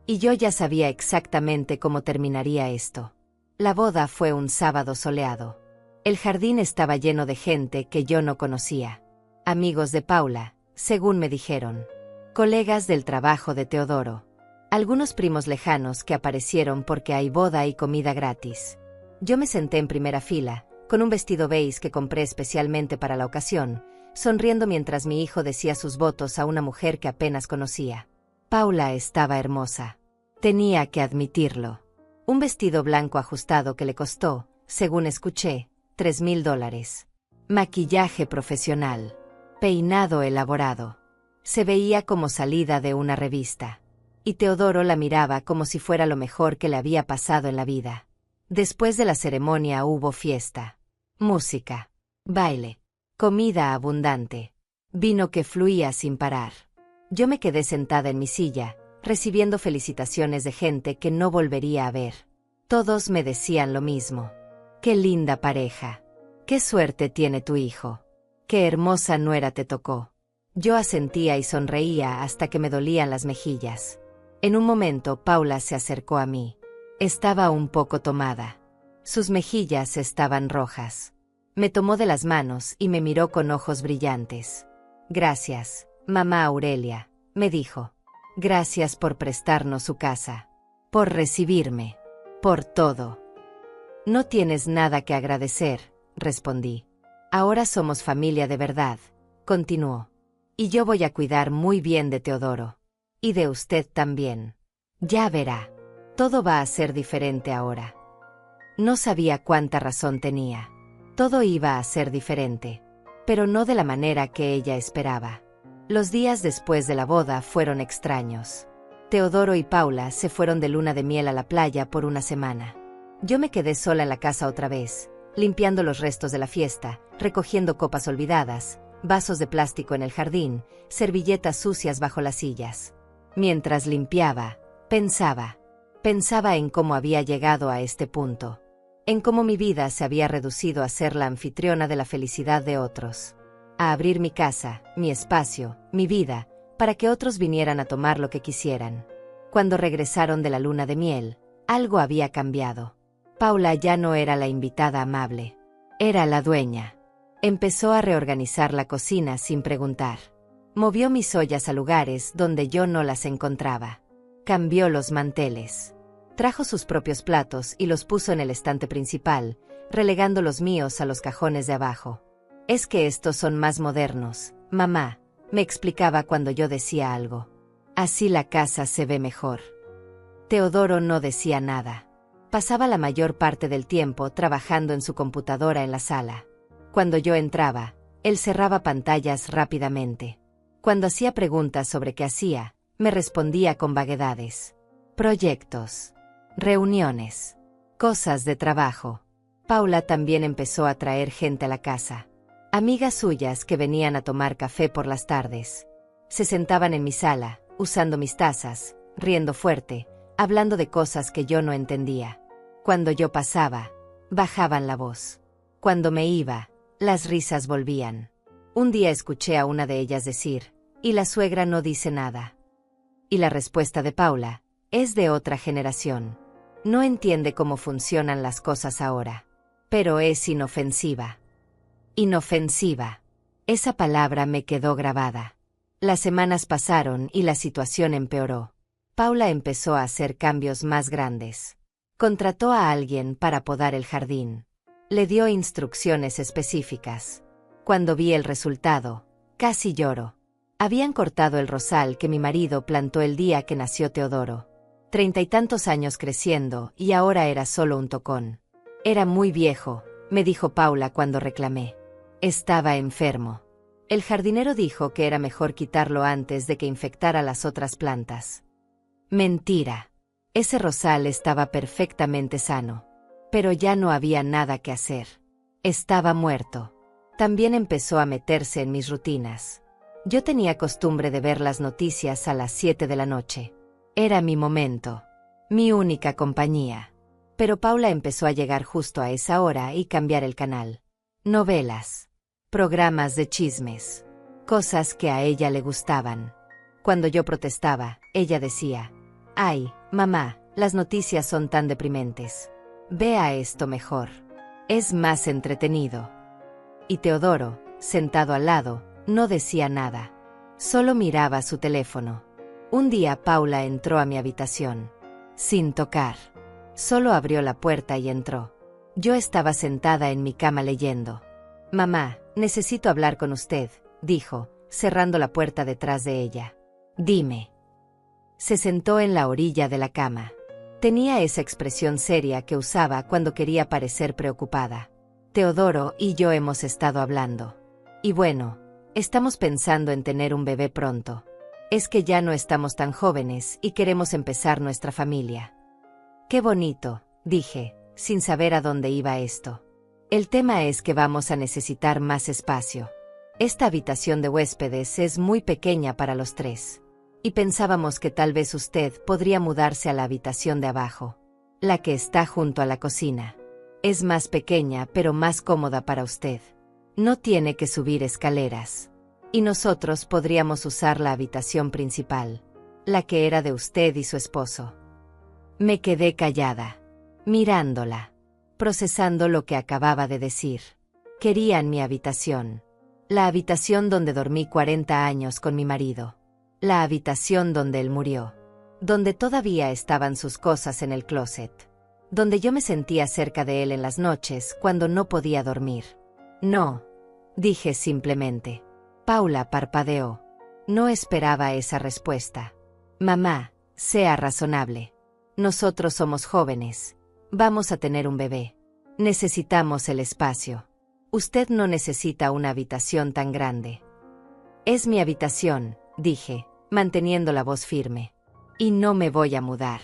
Y yo ya sabía exactamente cómo terminaría esto. La boda fue un sábado soleado. El jardín estaba lleno de gente que yo no conocía. Amigos de Paula, según me dijeron. Colegas del trabajo de Teodoro. Algunos primos lejanos que aparecieron porque hay boda y comida gratis. Yo me senté en primera fila, con un vestido beige que compré especialmente para la ocasión, sonriendo mientras mi hijo decía sus votos a una mujer que apenas conocía. Paula estaba hermosa. Tenía que admitirlo. Un vestido blanco ajustado que le costó, según escuché, $3,000. Maquillaje profesional. Peinado elaborado. Se veía como salida de una revista. Y Teodoro la miraba como si fuera lo mejor que le había pasado en la vida. Después de la ceremonia hubo fiesta. Música. Baile. Comida abundante. Vino que fluía sin parar. Yo me quedé sentada en mi silla, recibiendo felicitaciones de gente que no volvería a ver. Todos me decían lo mismo. ¡Qué linda pareja! ¡Qué suerte tiene tu hijo! ¡Qué hermosa nuera te tocó! Yo asentía y sonreía hasta que me dolían las mejillas. En un momento Paula se acercó a mí. Estaba un poco tomada. Sus mejillas estaban rojas. Me tomó de las manos y me miró con ojos brillantes. Gracias, mamá Aurelia, me dijo. Gracias por prestarnos su casa. Por recibirme. Por todo. No tienes nada que agradecer, respondí. Ahora somos familia de verdad, continuó. Y yo voy a cuidar muy bien de Teodoro. Y de usted también. Ya verá. Todo va a ser diferente ahora. No sabía cuánta razón tenía. Todo iba a ser diferente. Pero no de la manera que ella esperaba. Los días después de la boda fueron extraños. Teodoro y Paula se fueron de luna de miel a la playa por una semana. Yo me quedé sola en la casa otra vez, limpiando los restos de la fiesta, recogiendo copas olvidadas, vasos de plástico en el jardín, servilletas sucias bajo las sillas. Mientras limpiaba, pensaba en cómo había llegado a este punto, en cómo mi vida se había reducido a ser la anfitriona de la felicidad de otros, a abrir mi casa, mi espacio, mi vida, para que otros vinieran a tomar lo que quisieran. Cuando regresaron de la luna de miel, algo había cambiado. Paula ya no era la invitada amable, era la dueña. Empezó a reorganizar la cocina sin preguntar. Movió mis ollas a lugares donde yo no las encontraba. Cambió los manteles. Trajo sus propios platos y los puso en el estante principal, relegando los míos a los cajones de abajo. Es que estos son más modernos, mamá, me explicaba cuando yo decía algo. Así la casa se ve mejor. Teodoro no decía nada. Pasaba la mayor parte del tiempo trabajando en su computadora en la sala. Cuando yo entraba, él cerraba pantallas rápidamente. Cuando hacía preguntas sobre qué hacía, me respondía con vaguedades. Proyectos. Reuniones. Cosas de trabajo. Paula también empezó a traer gente a la casa. Amigas suyas que venían a tomar café por las tardes. Se sentaban en mi sala, usando mis tazas, riendo fuerte, hablando de cosas que yo no entendía. Cuando yo pasaba, bajaban la voz. Cuando me iba, las risas volvían. Un día escuché a una de ellas decir, «Y la suegra no dice nada». Y la respuesta de Paula, es de otra generación. No entiende cómo funcionan las cosas ahora. Pero es inofensiva. Inofensiva. Esa palabra me quedó grabada. Las semanas pasaron y la situación empeoró. Paula empezó a hacer cambios más grandes. Contrató a alguien para podar el jardín. Le dio instrucciones específicas. Cuando vi el resultado, casi lloro. Habían cortado el rosal que mi marido plantó el día que nació Teodoro. 30 y tantos años creciendo y ahora era solo un tocón. Era muy viejo, me dijo Paula cuando reclamé. Estaba enfermo. El jardinero dijo que era mejor quitarlo antes de que infectara las otras plantas. Mentira. Ese rosal estaba perfectamente sano. Pero ya no había nada que hacer. Estaba muerto. También empezó a meterse en mis rutinas. Yo tenía costumbre de ver las noticias a las 7 de la noche. Era mi momento. Mi única compañía. Pero Paula empezó a llegar justo a esa hora y cambiar el canal. Novelas. Programas de chismes. Cosas que a ella le gustaban. Cuando yo protestaba, ella decía, «Ay, mamá, las noticias son tan deprimentes. Vea esto mejor. Es más entretenido». Y Teodoro, sentado al lado, no decía nada. Solo miraba su teléfono. Un día Paula entró a mi habitación. Sin tocar. Solo abrió la puerta y entró. Yo estaba sentada en mi cama leyendo. «Mamá, necesito hablar con usted», dijo, cerrando la puerta detrás de ella. «Dime». Se sentó en la orilla de la cama. Tenía esa expresión seria que usaba cuando quería parecer preocupada. Teodoro y yo hemos estado hablando. Y bueno, estamos pensando en tener un bebé pronto. Es que ya no estamos tan jóvenes y queremos empezar nuestra familia. Qué bonito, dije, sin saber a dónde iba esto. El tema es que vamos a necesitar más espacio. Esta habitación de huéspedes es muy pequeña para los tres. Y pensábamos que tal vez usted podría mudarse a la habitación de abajo, la que está junto a la cocina. Es más pequeña pero más cómoda para usted. No tiene que subir escaleras. Y nosotros podríamos usar la habitación principal, la que era de usted y su esposo. Me quedé callada, mirándola, procesando lo que acababa de decir. Querían mi habitación. La habitación donde dormí 40 años con mi marido. La habitación donde él murió. Donde todavía estaban sus cosas en el closet. Donde yo me sentía cerca de él en las noches cuando no podía dormir. No, dije simplemente. Paula parpadeó. No esperaba esa respuesta. Mamá, sea razonable. Nosotros somos jóvenes. Vamos a tener un bebé. Necesitamos el espacio. Usted no necesita una habitación tan grande. Es mi habitación, dije, manteniendo la voz firme. Y no me voy a mudar.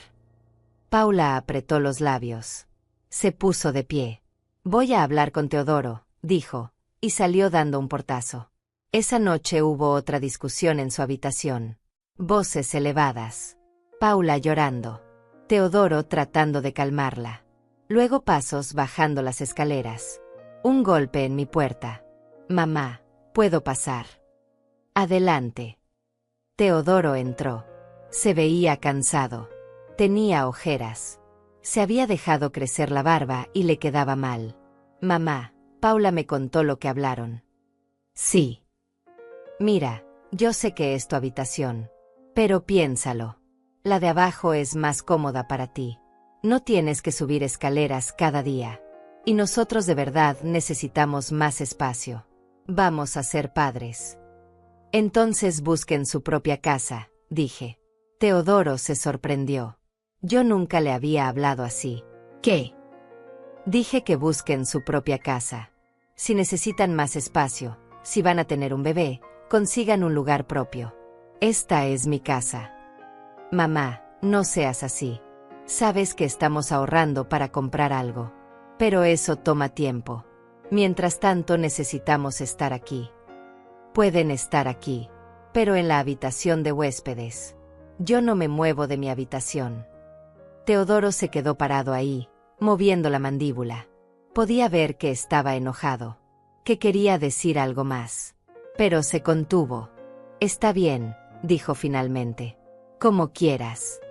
Paula apretó los labios. Se puso de pie. Voy a hablar con Teodoro, dijo, y salió dando un portazo. Esa noche hubo otra discusión en su habitación. Voces elevadas. Paula llorando. Teodoro tratando de calmarla. Luego pasos bajando las escaleras. Un golpe en mi puerta. Mamá, ¿puedo pasar? Adelante. Teodoro entró. Se veía cansado. Tenía ojeras. Se había dejado crecer la barba y le quedaba mal. Mamá, Paula me contó lo que hablaron. Sí. Mira, yo sé que es tu habitación. Pero piénsalo. La de abajo es más cómoda para ti. No tienes que subir escaleras cada día. Y nosotros de verdad necesitamos más espacio. Vamos a ser padres. Entonces busquen su propia casa, dije. Teodoro se sorprendió. Yo nunca le había hablado así. ¿Qué? Dije que busquen su propia casa. Si necesitan más espacio, si van a tener un bebé, consigan un lugar propio. Esta es mi casa. Mamá, no seas así. Sabes que estamos ahorrando para comprar algo. Pero eso toma tiempo. Mientras tanto necesitamos estar aquí. Pueden estar aquí, pero en la habitación de huéspedes. Yo no me muevo de mi habitación. Teodoro se quedó parado ahí, moviendo la mandíbula. Podía ver que estaba enojado, que quería decir algo más. Pero se contuvo. Está bien, dijo finalmente. Como quieras.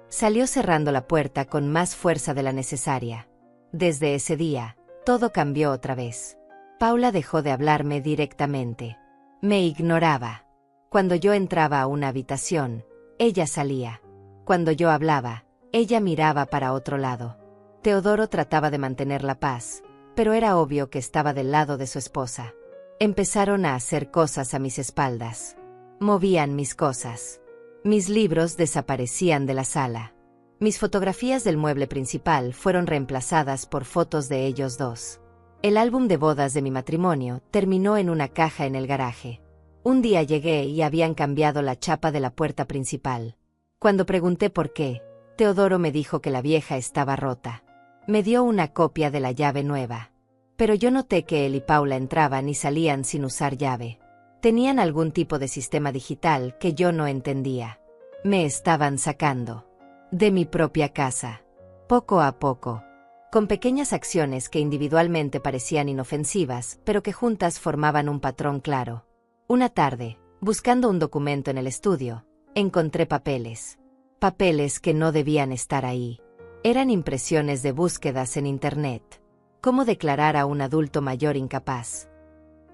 Salió cerrando la puerta con más fuerza de la necesaria. Desde ese día, todo cambió otra vez. Paula dejó de hablarme directamente. Me ignoraba. Cuando yo entraba a una habitación, ella salía. Cuando yo hablaba, ella miraba para otro lado. Teodoro trataba de mantener la paz, pero era obvio que estaba del lado de su esposa. Empezaron a hacer cosas a mis espaldas. Movían mis cosas. Mis libros desaparecían de la sala. Mis fotografías del mueble principal fueron reemplazadas por fotos de ellos dos. El álbum de bodas de mi matrimonio terminó en una caja en el garaje. Un día llegué y habían cambiado la chapa de la puerta principal. Cuando pregunté por qué, Teodoro me dijo que la vieja estaba rota. Me dio una copia de la llave nueva. Pero yo noté que él y Paula entraban y salían sin usar llave. Tenían algún tipo de sistema digital que yo no entendía. Me estaban sacando de mi propia casa, poco a poco, con pequeñas acciones que individualmente parecían inofensivas, pero que juntas formaban un patrón claro. Una tarde, buscando un documento en el estudio, encontré papeles. Papeles que no debían estar ahí. Eran impresiones de búsquedas en Internet. Cómo declarar a un adulto mayor incapaz.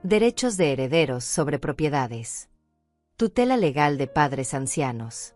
Derechos de herederos sobre propiedades. Tutela legal de padres ancianos.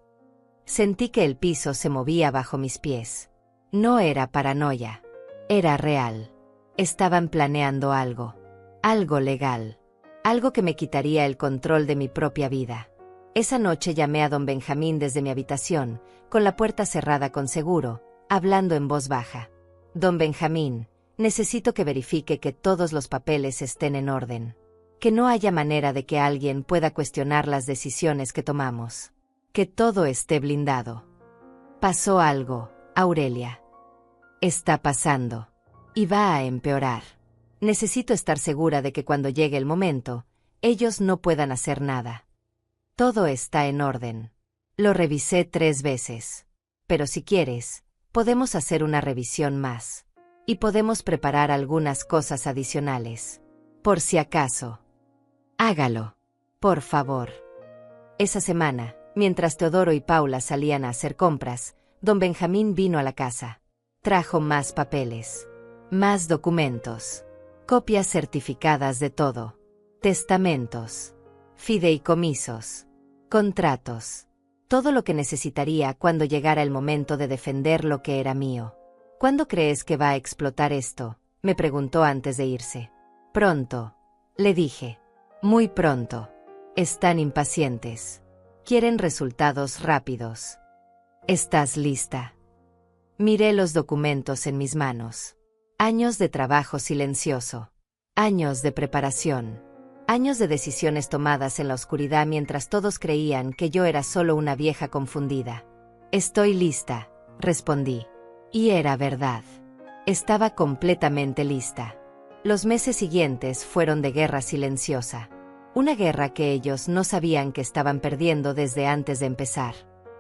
Sentí que el piso se movía bajo mis pies. No era paranoia. Era real. Estaban planeando algo. Algo legal. Algo que me quitaría el control de mi propia vida. Esa noche llamé a don Benjamín desde mi habitación, con la puerta cerrada con seguro, hablando en voz baja. Don Benjamín, Necesito que verifique que todos los papeles estén en orden. Que no haya manera de que alguien pueda cuestionar las decisiones que tomamos. Que todo esté blindado. Pasó algo, Aurelia. Está pasando. Y va a empeorar. Necesito estar segura de que cuando llegue el momento, ellos no puedan hacer nada. Todo está en orden. Lo revisé 3 veces. Pero si quieres, podemos hacer una revisión más. Y podemos preparar algunas cosas adicionales. Por si acaso. Hágalo. Por favor. Esa semana, mientras Teodoro y Paula salían a hacer compras, don Benjamín vino a la casa. Trajo más papeles. Más documentos. Copias certificadas de todo. Testamentos. Fideicomisos. Contratos. Todo lo que necesitaría cuando llegara el momento de defender lo que era mío. ¿Cuándo crees que va a explotar esto?, me preguntó antes de irse. Pronto, le dije. Muy pronto. Están impacientes. Quieren resultados rápidos. ¿Estás lista? Miré los documentos en mis manos. Años de trabajo silencioso. Años de preparación. Años de decisiones tomadas en la oscuridad mientras todos creían que yo era solo una vieja confundida. Estoy lista, respondí. Y era verdad. Estaba completamente lista. Los meses siguientes fueron de guerra silenciosa. Una guerra que ellos no sabían que estaban perdiendo desde antes de empezar.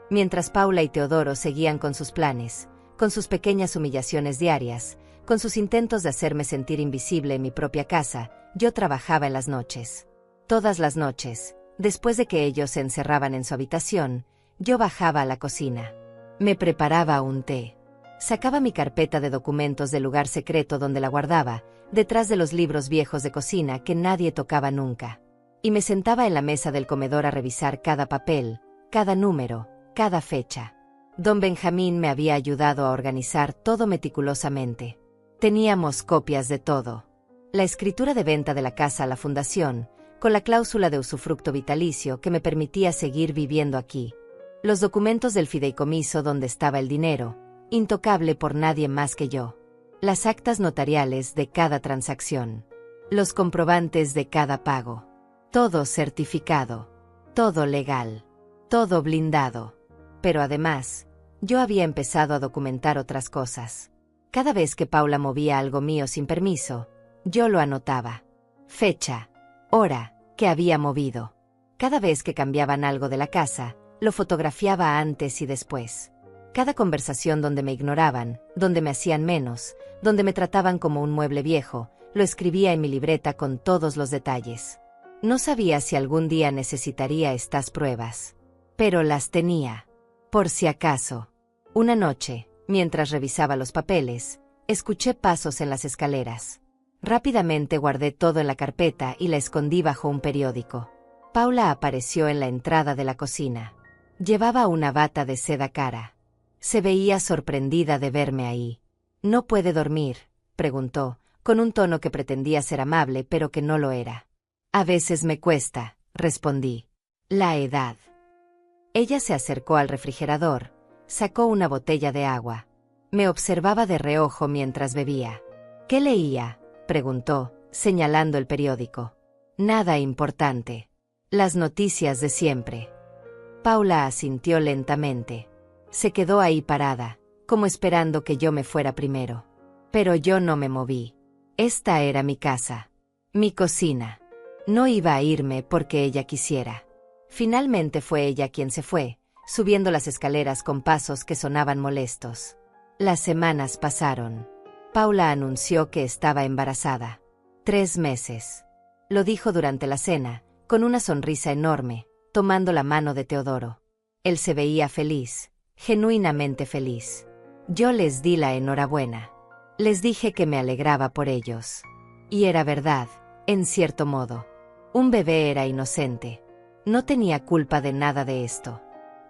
Mientras Paula y Teodoro seguían con sus planes, con sus pequeñas humillaciones diarias, con sus intentos de hacerme sentir invisible en mi propia casa, yo trabajaba en las noches. Todas las noches, después de que ellos se encerraban en su habitación, yo bajaba a la cocina. Me preparaba un té. Sacaba mi carpeta de documentos del lugar secreto donde la guardaba, detrás de los libros viejos de cocina que nadie tocaba nunca. Y me sentaba en la mesa del comedor a revisar cada papel, cada número, cada fecha. Don Benjamín me había ayudado a organizar todo meticulosamente. Teníamos copias de todo. La escritura de venta de la casa a la fundación, con la cláusula de usufructo vitalicio que me permitía seguir viviendo aquí. Los documentos del fideicomiso donde estaba el dinero, intocable por nadie más que yo. Las actas notariales de cada transacción. Los comprobantes de cada pago. Todo certificado. Todo legal. Todo blindado. Pero además, yo había empezado a documentar otras cosas. Cada vez que Paula movía algo mío sin permiso, yo lo anotaba. Fecha, hora, que había movido. Cada vez que cambiaban algo de la casa, lo fotografiaba antes y después. Cada conversación donde me ignoraban, donde me hacían menos, donde me trataban como un mueble viejo, lo escribía en mi libreta con todos los detalles. No sabía si algún día necesitaría estas pruebas. Pero las tenía. Por si acaso. Una noche, mientras revisaba los papeles, escuché pasos en las escaleras. Rápidamente guardé todo en la carpeta y la escondí bajo un periódico. Paula apareció en la entrada de la cocina. Llevaba una bata de seda cara. Se veía sorprendida de verme ahí. ¿No puede dormir?, preguntó, con un tono que pretendía ser amable pero que no lo era. A veces me cuesta, respondí. La edad. Ella se acercó al refrigerador, sacó una botella de agua. Me observaba de reojo mientras bebía. ¿Qué leía?, preguntó, señalando el periódico. Nada importante. Las noticias de siempre. Paula asintió lentamente. Se quedó ahí parada, como esperando que yo me fuera primero. Pero yo no me moví. Esta era mi casa. Mi cocina. No iba a irme porque ella quisiera. Finalmente fue ella quien se fue, subiendo las escaleras con pasos que sonaban molestos. Las semanas pasaron. Paula anunció que estaba embarazada. 3 meses. Lo dijo durante la cena, con una sonrisa enorme, tomando la mano de Teodoro. Él se veía feliz, genuinamente feliz. Yo les di la enhorabuena. Les dije que me alegraba por ellos. Y era verdad, en cierto modo. Un bebé era inocente. No tenía culpa de nada de esto.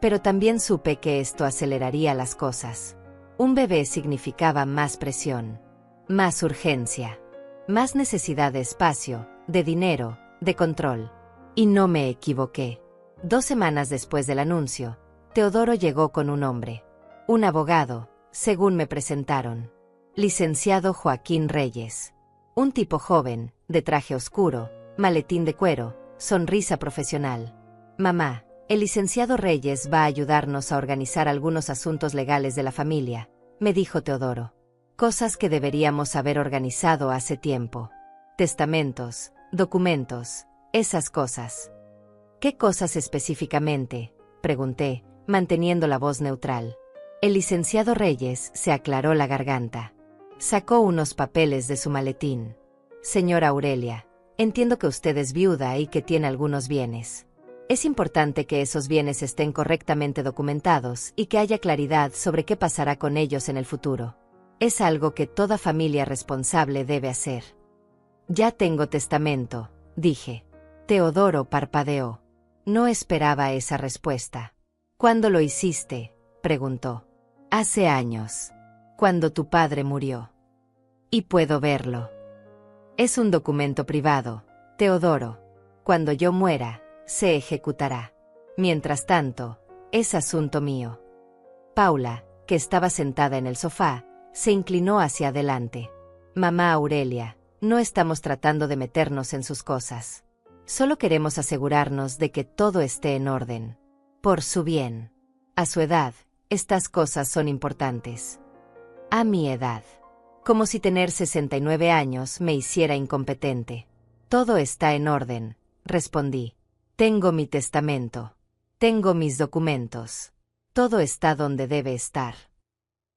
Pero también supe que esto aceleraría las cosas. Un bebé significaba más presión, más urgencia, más necesidad de espacio, de dinero, de control. Y no me equivoqué. 2 semanas después del anuncio, Teodoro llegó con un hombre. Un abogado, según me presentaron. Licenciado Joaquín Reyes. Un tipo joven, de traje oscuro, maletín de cuero, sonrisa profesional. Mamá, el licenciado Reyes va a ayudarnos a organizar algunos asuntos legales de la familia, me dijo Teodoro. Cosas que deberíamos haber organizado hace tiempo. Testamentos, documentos, esas cosas. ¿Qué cosas específicamente?, pregunté, manteniendo la voz neutral. El licenciado Reyes se aclaró la garganta. Sacó unos papeles de su maletín. Señora Aurelia, entiendo que usted es viuda y que tiene algunos bienes. Es importante que esos bienes estén correctamente documentados y que haya claridad sobre qué pasará con ellos en el futuro. Es algo que toda familia responsable debe hacer. Ya tengo testamento, dije. Teodoro parpadeó. No esperaba esa respuesta. ¿Cuándo lo hiciste?, preguntó. Hace años. Cuando tu padre murió. Y puedo verlo. Es un documento privado, Teodoro. Cuando yo muera, se ejecutará. Mientras tanto, es asunto mío. Paula, que estaba sentada en el sofá, se inclinó hacia adelante. Mamá Aurelia, no estamos tratando de meternos en sus cosas. Solo queremos asegurarnos de que todo esté en orden. Por su bien. A su edad, estas cosas son importantes. A mi edad. Como si tener 69 años me hiciera incompetente. Todo está en orden, respondí. Tengo mi testamento. Tengo mis documentos. Todo está donde debe estar.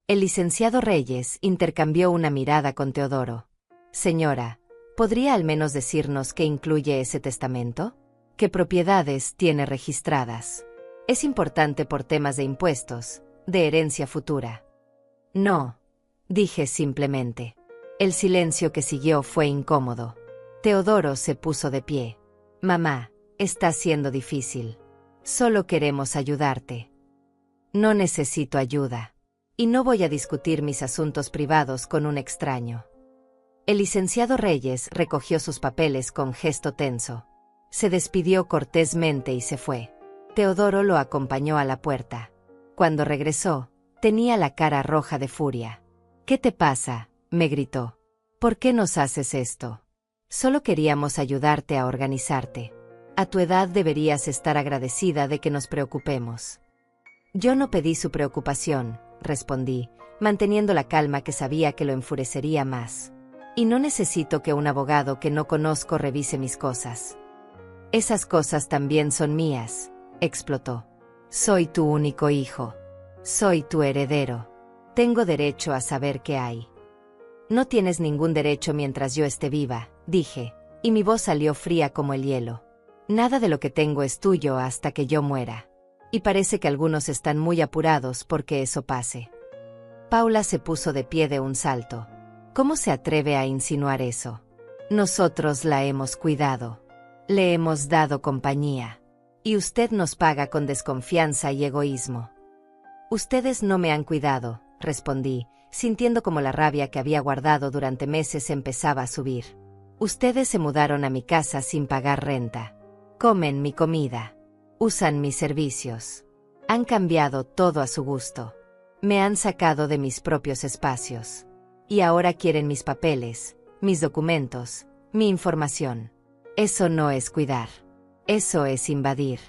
El licenciado Reyes intercambió una mirada con Teodoro. Señora, ¿podría al menos decirnos qué incluye ese testamento? ¿Qué propiedades tiene registradas? Es importante por temas de impuestos, de herencia futura. No, dije simplemente. El silencio que siguió fue incómodo. Teodoro se puso de pie. Mamá, está siendo difícil. Solo queremos ayudarte. No necesito ayuda. Y no voy a discutir mis asuntos privados con un extraño. El licenciado Reyes recogió sus papeles con gesto tenso. Se despidió cortésmente y se fue. Teodoro lo acompañó a la puerta. Cuando regresó, tenía la cara roja de furia. ¿Qué te pasa?, me gritó. ¿Por qué nos haces esto? Solo queríamos ayudarte a organizarte. A tu edad deberías estar agradecida de que nos preocupemos. Yo no pedí su preocupación, respondí, manteniendo la calma que sabía que lo enfurecería más. Y no necesito que un abogado que no conozco revise mis cosas. Esas cosas también son mías, explotó. Soy tu único hijo. Soy tu heredero. Tengo derecho a saber qué hay. No tienes ningún derecho mientras yo esté viva, dije, y mi voz salió fría como el hielo. Nada de lo que tengo es tuyo hasta que yo muera. Y parece que algunos están muy apurados porque eso pase. Paula se puso de pie de un salto. ¿Cómo se atreve a insinuar eso? Nosotros la hemos cuidado. Le hemos dado compañía. Y usted nos paga con desconfianza y egoísmo. Ustedes no me han cuidado, respondí, sintiendo como la rabia que había guardado durante meses empezaba a subir. Ustedes se mudaron a mi casa sin pagar renta. Comen mi comida. Usan mis servicios. Han cambiado todo a su gusto. Me han sacado de mis propios espacios. Y ahora quieren mis papeles, mis documentos, mi información. Eso no es cuidar. Eso es invadir.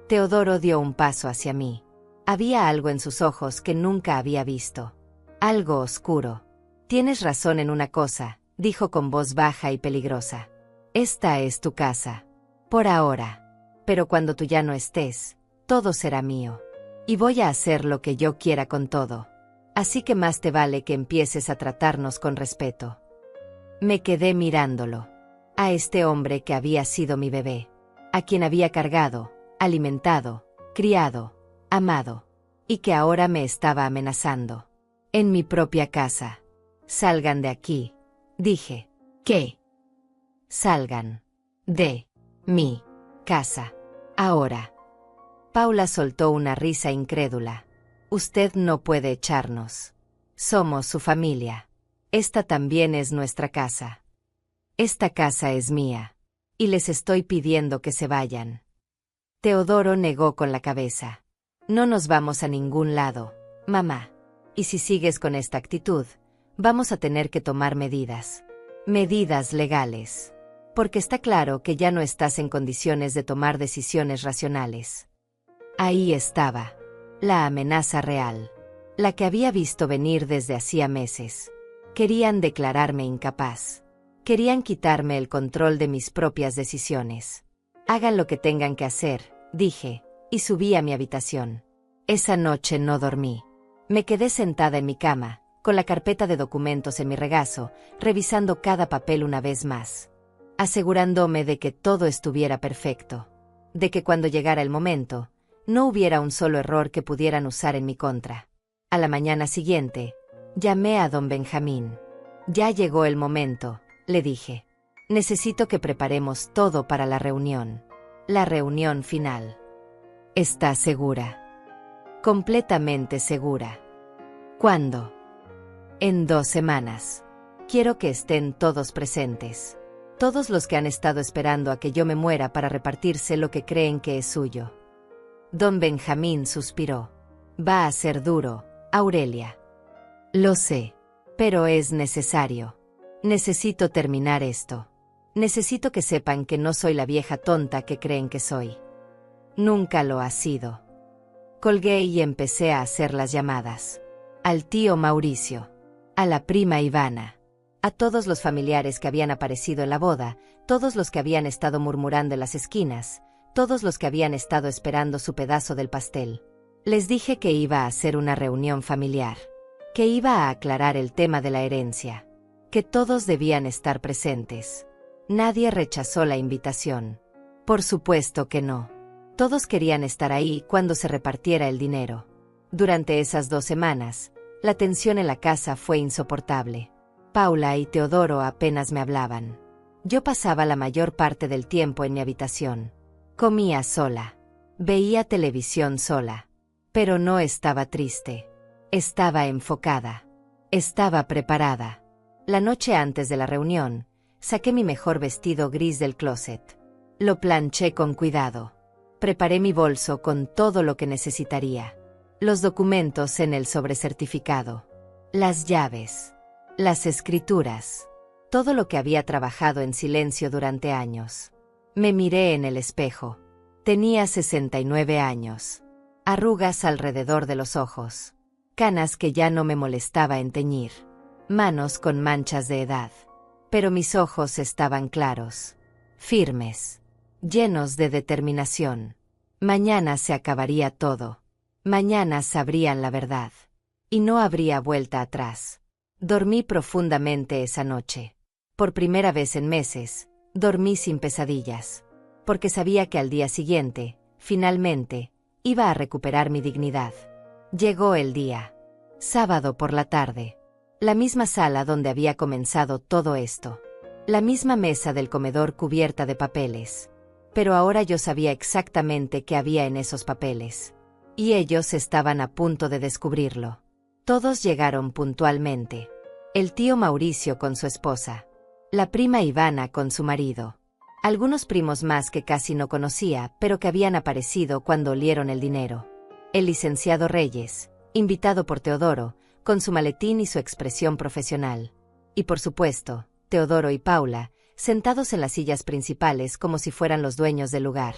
Teodoro dio un paso hacia mí. Había algo en sus ojos que nunca había visto. Algo oscuro. Tienes razón en una cosa, dijo con voz baja y peligrosa. Esta es tu casa. Por ahora. Pero cuando tú ya no estés, todo será mío. Y voy a hacer lo que yo quiera con todo. Así que más te vale que empieces a tratarnos con respeto. Me quedé mirándolo. A este hombre que había sido mi bebé. A quien había cargado, alimentado, criado, amado. Y que ahora me estaba amenazando. En mi propia casa. Salgan de aquí, dije. ¿Qué? Salgan. De mi casa. Ahora. Paula soltó una risa incrédula. Usted no puede echarnos. Somos su familia. Esta también es nuestra casa. Esta casa es mía. Y les estoy pidiendo que se vayan. Teodoro negó con la cabeza. No nos vamos a ningún lado, mamá. Y si sigues con esta actitud, Vamos a tener que tomar medidas. Medidas legales. Porque está claro que ya no estás en condiciones de tomar decisiones racionales. Ahí estaba. La amenaza real. La que había visto venir desde hacía meses. Querían declararme incapaz. Querían quitarme el control de mis propias decisiones. Hagan lo que tengan que hacer, dije, y subí a mi habitación. Esa noche no dormí. Me quedé sentada en mi cama, con la carpeta de documentos en mi regazo, revisando cada papel una vez más, asegurándome de que todo estuviera perfecto, de que cuando llegara el momento, no hubiera un solo error que pudieran usar en mi contra. A la mañana siguiente, llamé a don Benjamín. Ya llegó el momento, le dije. Necesito que preparemos todo para la reunión final. ¿Estás segura? Completamente segura. ¿Cuándo? En 2 semanas. Quiero que estén todos presentes. Todos los que han estado esperando a que yo me muera para repartirse lo que creen que es suyo. Don Benjamín suspiró. Va a ser duro, Aurelia. Lo sé, pero es necesario. Necesito terminar esto. Necesito que sepan que no soy la vieja tonta que creen que soy. Nunca lo ha sido. Colgué y empecé a hacer las llamadas. Al tío Mauricio. A la prima Ivana. A todos los familiares que habían aparecido en la boda, todos los que habían estado murmurando en las esquinas, todos los que habían estado esperando su pedazo del pastel. Les dije que iba a hacer una reunión familiar. Que iba a aclarar el tema de la herencia. Que todos debían estar presentes. Nadie rechazó la invitación. Por supuesto que no. Todos querían estar ahí cuando se repartiera el dinero. Durante esas 2 semanas, la tensión en la casa fue insoportable. Paula y Teodoro apenas me hablaban. Yo pasaba la mayor parte del tiempo en mi habitación. Comía sola. Veía televisión sola. Pero no estaba triste. Estaba enfocada. Estaba preparada. La noche antes de la reunión, saqué mi mejor vestido gris del closet. Lo planché con cuidado. Preparé mi bolso con todo lo que necesitaría. Los documentos en el sobrecertificado. Las llaves. Las escrituras. Todo lo que había trabajado en silencio durante años. Me miré en el espejo. Tenía 69 años. Arrugas alrededor de los ojos. Canas que ya no me molestaba en teñir. Manos con manchas de edad. Pero mis ojos estaban claros. Firmes. Llenos de determinación. Mañana se acabaría todo. Mañana sabrían la verdad. Y no habría vuelta atrás. Dormí profundamente esa noche. Por primera vez en meses, dormí sin pesadillas. Porque sabía que al día siguiente, finalmente, iba a recuperar mi dignidad. Llegó el día. Sábado por la tarde. La misma sala donde había comenzado todo esto. La misma mesa del comedor cubierta de papeles. Pero ahora yo sabía exactamente qué había en esos papeles. Y ellos estaban a punto de descubrirlo. Todos llegaron puntualmente. El tío Mauricio con su esposa. La prima Ivana con su marido. Algunos primos más que casi no conocía, pero que habían aparecido cuando olieron el dinero. El licenciado Reyes, invitado por Teodoro, con su maletín y su expresión profesional. Y por supuesto, Teodoro y Paula, sentados en las sillas principales como si fueran los dueños del lugar.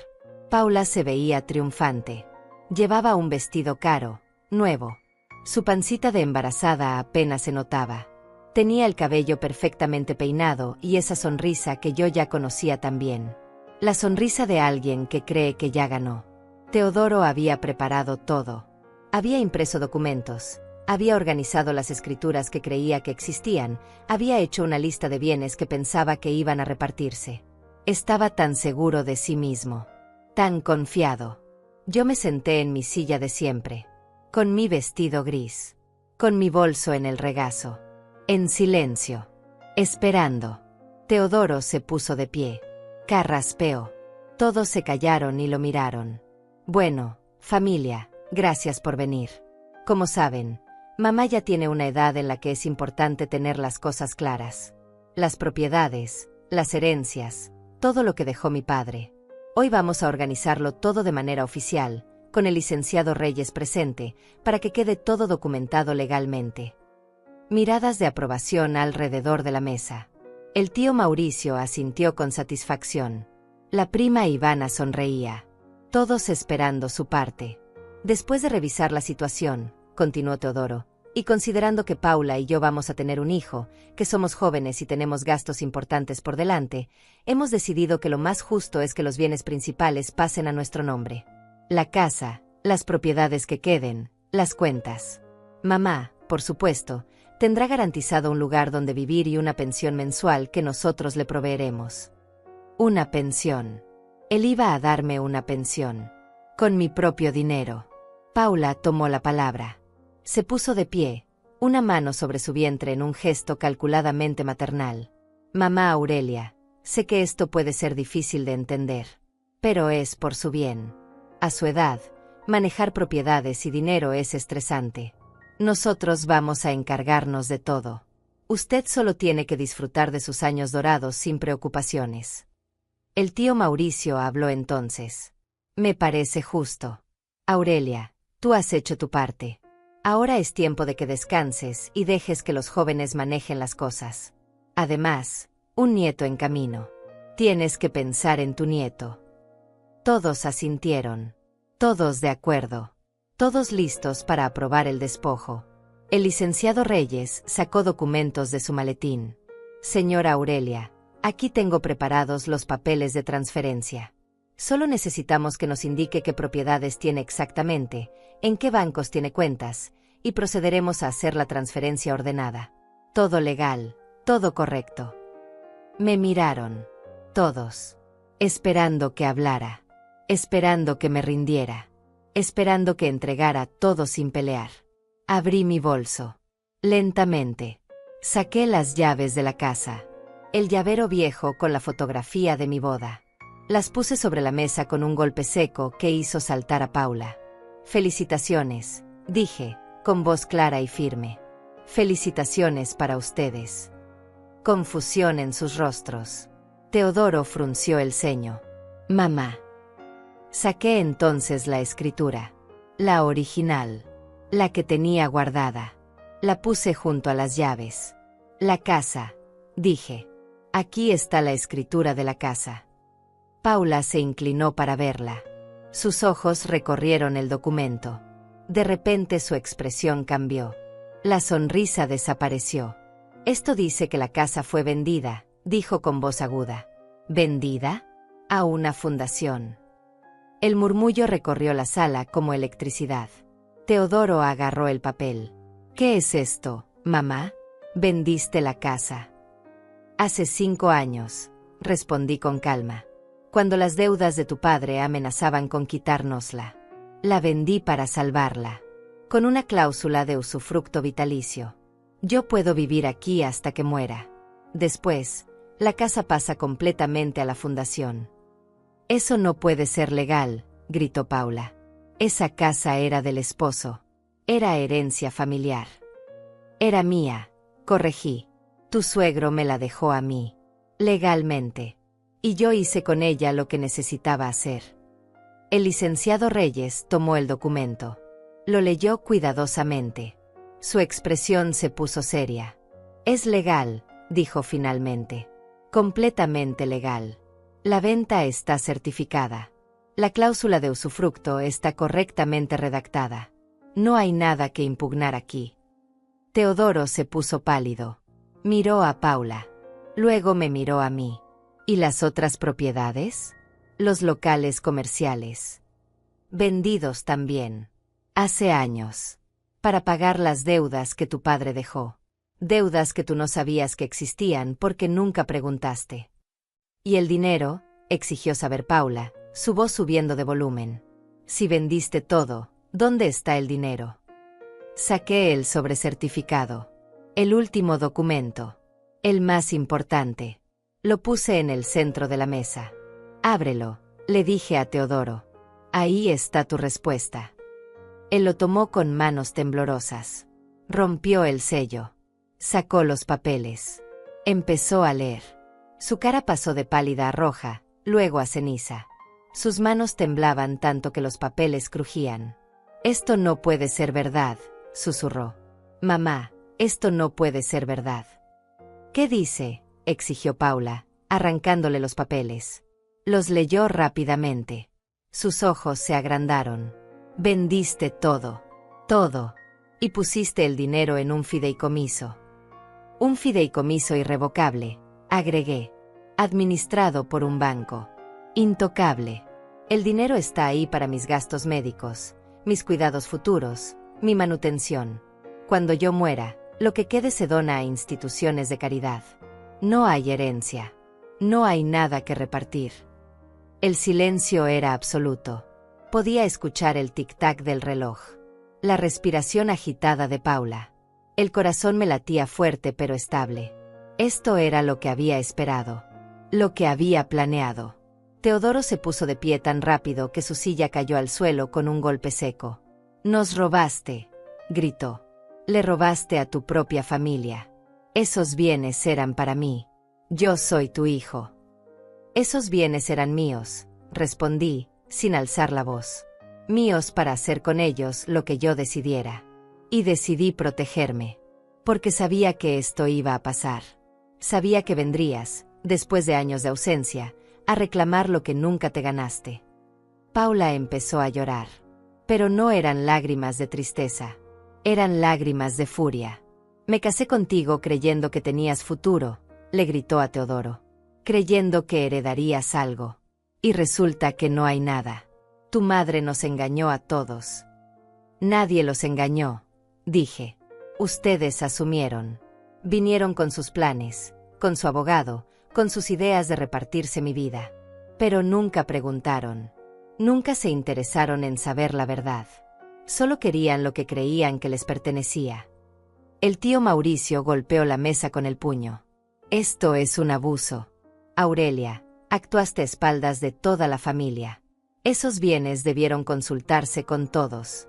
Paula se veía triunfante. Llevaba un vestido caro, nuevo. Su pancita de embarazada apenas se notaba. Tenía el cabello perfectamente peinado y esa sonrisa que yo ya conocía tan bien. La sonrisa de alguien que cree que ya ganó. Teodoro había preparado todo. Había impreso documentos. Había organizado las escrituras que creía que existían, había hecho una lista de bienes que pensaba que iban a repartirse. Estaba tan seguro de sí mismo. Tan confiado. Yo me senté en mi silla de siempre. Con mi vestido gris. Con mi bolso en el regazo. En silencio. Esperando. Teodoro se puso de pie. Carraspeó. Todos se callaron y lo miraron. Bueno, familia, gracias por venir. Como saben, mamá ya tiene una edad en la que es importante tener las cosas claras. Las propiedades, las herencias, todo lo que dejó mi padre. Hoy vamos a organizarlo todo de manera oficial, con el licenciado Reyes presente, para que quede todo documentado legalmente. Miradas de aprobación alrededor de la mesa. El tío Mauricio asintió con satisfacción. La prima Ivana sonreía. Todos esperando su parte. Después de revisar la situación, continuó Teodoro, y considerando que Paula y yo vamos a tener un hijo, que somos jóvenes y tenemos gastos importantes por delante, hemos decidido que lo más justo es que los bienes principales pasen a nuestro nombre. La casa, las propiedades que queden, las cuentas. Mamá, por supuesto, tendrá garantizado un lugar donde vivir y una pensión mensual que nosotros le proveeremos. Una pensión. Él iba a darme una pensión. Con mi propio dinero. Paula tomó la palabra. Se puso de pie, una mano sobre su vientre en un gesto calculadamente maternal. Mamá Aurelia, sé que esto puede ser difícil de entender, pero es por su bien. A su edad, manejar propiedades y dinero es estresante. Nosotros vamos a encargarnos de todo. Usted solo tiene que disfrutar de sus años dorados sin preocupaciones. El tío Mauricio habló entonces. Me parece justo. Aurelia, tú has hecho tu parte. Ahora es tiempo de que descanses y dejes que los jóvenes manejen las cosas. Además, un nieto en camino. Tienes que pensar en tu nieto. Todos asintieron. Todos de acuerdo. Todos listos para aprobar el despojo. El licenciado Reyes sacó documentos de su maletín. Señora Aurelia, aquí tengo preparados los papeles de transferencia. Solo necesitamos que nos indique qué propiedades tiene exactamente, en qué bancos tiene cuentas, y procederemos a hacer la transferencia ordenada. Todo legal, todo correcto. Me miraron. Todos. Esperando que hablara. Esperando que me rindiera. Esperando que entregara todo sin pelear. Abrí mi bolso. Lentamente. Saqué las llaves de la casa. El llavero viejo con la fotografía de mi boda. Las puse sobre la mesa con un golpe seco que hizo saltar a Paula. Felicitaciones, dije, con voz clara y firme. Felicitaciones para ustedes. Confusión en sus rostros. Teodoro frunció el ceño. Mamá. Saqué entonces la escritura. La original. La que tenía guardada. La puse junto a las llaves. La casa, dije. Aquí está la escritura de la casa. Paula se inclinó para verla. Sus ojos recorrieron el documento. De repente su expresión cambió. La sonrisa desapareció. Esto dice que la casa fue vendida, dijo con voz aguda. ¿Vendida? A una fundación. El murmullo recorrió la sala como electricidad. Teodoro agarró el papel. ¿Qué es esto, mamá? Vendiste la casa. Hace 5 años, respondí con calma. Cuando las deudas de tu padre amenazaban con quitárnosla. La vendí para salvarla. Con una cláusula de usufructo vitalicio. Yo puedo vivir aquí hasta que muera. Después, la casa pasa completamente a la fundación. Eso no puede ser legal, gritó Paula. Esa casa era del esposo. Era herencia familiar. Era mía, corregí. Tu suegro me la dejó a mí. Legalmente. Y yo hice con ella lo que necesitaba hacer. El licenciado Reyes tomó el documento. Lo leyó cuidadosamente. Su expresión se puso seria. Es legal, dijo finalmente. Completamente legal. La venta está certificada. La cláusula de usufructo está correctamente redactada. No hay nada que impugnar aquí. Teodoro se puso pálido. Miró a Paula. Luego me miró a mí. ¿Y las otras propiedades? Los locales comerciales. Vendidos también. Hace años. Para pagar las deudas que tu padre dejó. Deudas que tú no sabías que existían porque nunca preguntaste. ¿Y el dinero? Exigió saber Paula, su voz subiendo de volumen. Si vendiste todo, ¿dónde está el dinero? Saqué el sobrecertificado. El último documento. El más importante. Lo puse en el centro de la mesa. Ábrelo, le dije a Teodoro. Ahí está tu respuesta. Él lo tomó con manos temblorosas. Rompió el sello. Sacó los papeles. Empezó a leer. Su cara pasó de pálida a roja, luego a ceniza. Sus manos temblaban tanto que los papeles crujían. Esto no puede ser verdad, susurró. Mamá, Esto no puede ser verdad. ¿Qué dice?, exigió Paula, arrancándole los papeles. Los leyó rápidamente. Sus ojos se agrandaron. Vendiste todo. Todo. Y pusiste el dinero en un fideicomiso. Un fideicomiso irrevocable, agregué. Administrado por un banco. Intocable. El dinero está ahí para mis gastos médicos, mis cuidados futuros, mi manutención. Cuando yo muera, lo que quede se dona a instituciones de caridad. No hay herencia. No hay nada que repartir. El silencio era absoluto. Podía escuchar el tic-tac del reloj. La respiración agitada de Paula. El corazón me latía fuerte pero estable. Esto era lo que había esperado. Lo que había planeado. Teodoro se puso de pie tan rápido que su silla cayó al suelo con un golpe seco. «Nos robaste», gritó. «Le robaste a tu propia familia. Esos bienes eran para mí. Yo soy tu hijo». «Esos bienes eran míos», respondí, sin alzar la voz. «Míos para hacer con ellos lo que yo decidiera». Y decidí protegerme. Porque sabía que esto iba a pasar. Sabía que vendrías, después de años de ausencia, a reclamar lo que nunca te ganaste. Paula empezó a llorar. Pero no eran lágrimas de tristeza. Eran lágrimas de furia. «Me casé contigo creyendo que tenías futuro», le gritó a Teodoro. «Creyendo que heredarías algo. Y resulta que no hay nada. Tu madre nos engañó a todos». «Nadie los engañó», dije. «Ustedes asumieron. Vinieron con sus planes, con su abogado, con sus ideas de repartirse mi vida. Pero nunca preguntaron. Nunca se interesaron en saber la verdad. Solo querían lo que creían que les pertenecía». El tío Mauricio golpeó la mesa con el puño. «Esto es un abuso. Aurelia, actuaste a espaldas de toda la familia. Esos bienes debieron consultarse con todos».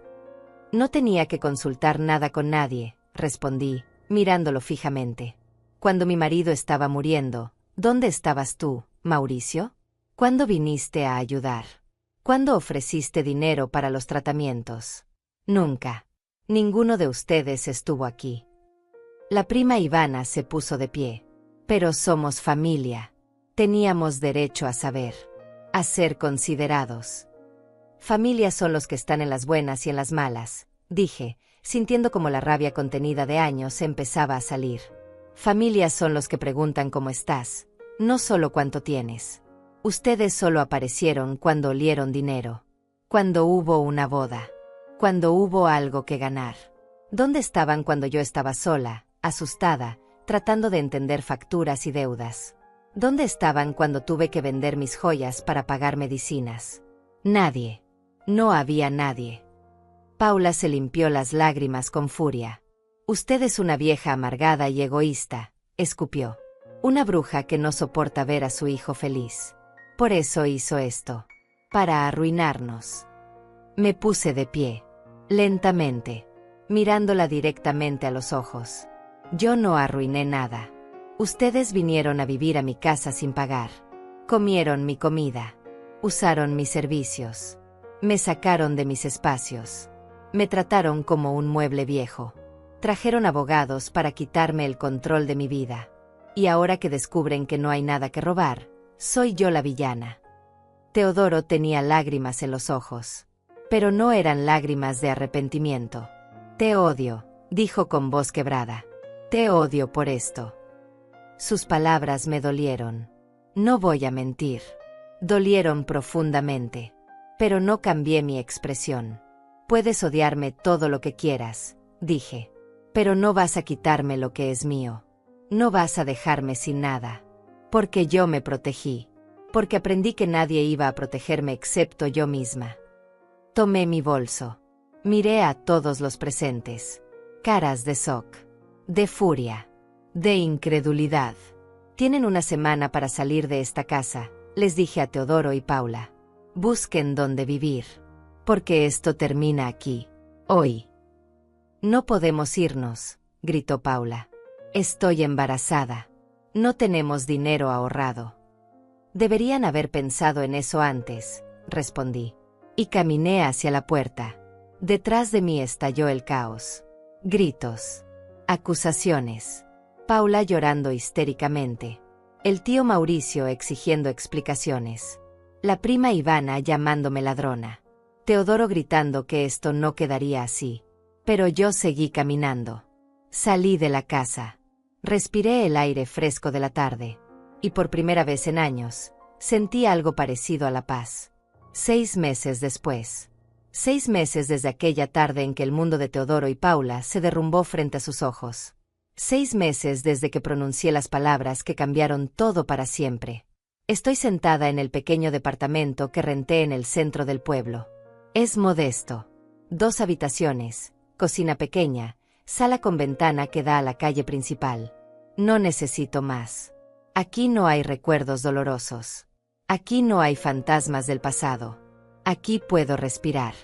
«No tenía que consultar nada con nadie», respondí, mirándolo fijamente. «Cuando mi marido estaba muriendo, ¿dónde estabas tú, Mauricio? ¿Cuándo viniste a ayudar? ¿Cuándo ofreciste dinero para los tratamientos? Nunca. Ninguno de ustedes estuvo aquí». La prima Ivana se puso de pie. «Pero somos familia. Teníamos derecho a saber. A ser considerados». «Familia son los que están en las buenas y en las malas», dije, sintiendo como la rabia contenida de años empezaba a salir. «Familia son los que preguntan cómo estás, no solo cuánto tienes. Ustedes solo aparecieron cuando olieron dinero. Cuando hubo una boda. Cuando hubo algo que ganar. ¿Dónde estaban cuando yo estaba sola, asustada, tratando de entender facturas y deudas? ¿Dónde estaban cuando tuve que vender mis joyas para pagar medicinas? Nadie. No había nadie». Paula se limpió las lágrimas con furia. «Usted es una vieja amargada y egoísta», escupió. «Una bruja que no soporta ver a su hijo feliz. Por eso hizo esto. Para arruinarnos». Me puse de pie. Lentamente. Mirándola directamente a los ojos. «Yo no arruiné nada. Ustedes vinieron a vivir a mi casa sin pagar. Comieron mi comida. Usaron mis servicios. Me sacaron de mis espacios. Me trataron como un mueble viejo. Trajeron abogados para quitarme el control de mi vida. Y ahora que descubren que no hay nada que robar, soy yo la villana». Teodoro tenía lágrimas en los ojos. Pero no eran lágrimas de arrepentimiento. «Te odio», dijo con voz quebrada. «Te odio por esto». Sus palabras me dolieron. No voy a mentir. Dolieron profundamente. Pero no cambié mi expresión. «Puedes odiarme todo lo que quieras», dije. «Pero no vas a quitarme lo que es mío. No vas a dejarme sin nada. Porque yo me protegí. Porque aprendí que nadie iba a protegerme excepto yo misma». Tomé mi bolso. Miré a todos los presentes. Caras de shock. De furia. De incredulidad. «Tienen una semana para salir de esta casa», les dije a Teodoro y Paula. «Busquen dónde vivir. Porque esto termina aquí. Hoy». «No podemos irnos», gritó Paula. «Estoy embarazada. No tenemos dinero ahorrado». «Deberían haber pensado en eso antes», respondí. Y caminé hacia la puerta. Detrás de mí estalló el caos. Gritos. Acusaciones. Paula llorando histéricamente. El tío Mauricio exigiendo explicaciones. La prima Ivana llamándome ladrona. Teodoro gritando que esto no quedaría así. Pero yo seguí caminando. Salí de la casa. Respiré el aire fresco de la tarde. Y por primera vez en años, sentí algo parecido a la paz. 6 meses después. 6 meses desde aquella tarde en que el mundo de Teodoro y Paula se derrumbó frente a sus ojos. 6 meses desde que pronuncié las palabras que cambiaron todo para siempre. Estoy sentada en el pequeño departamento que renté en el centro del pueblo. Es modesto. 2 habitaciones, cocina pequeña, sala con ventana que da a la calle principal. No necesito más. Aquí no hay recuerdos dolorosos. Aquí no hay fantasmas del pasado. Aquí puedo respirar.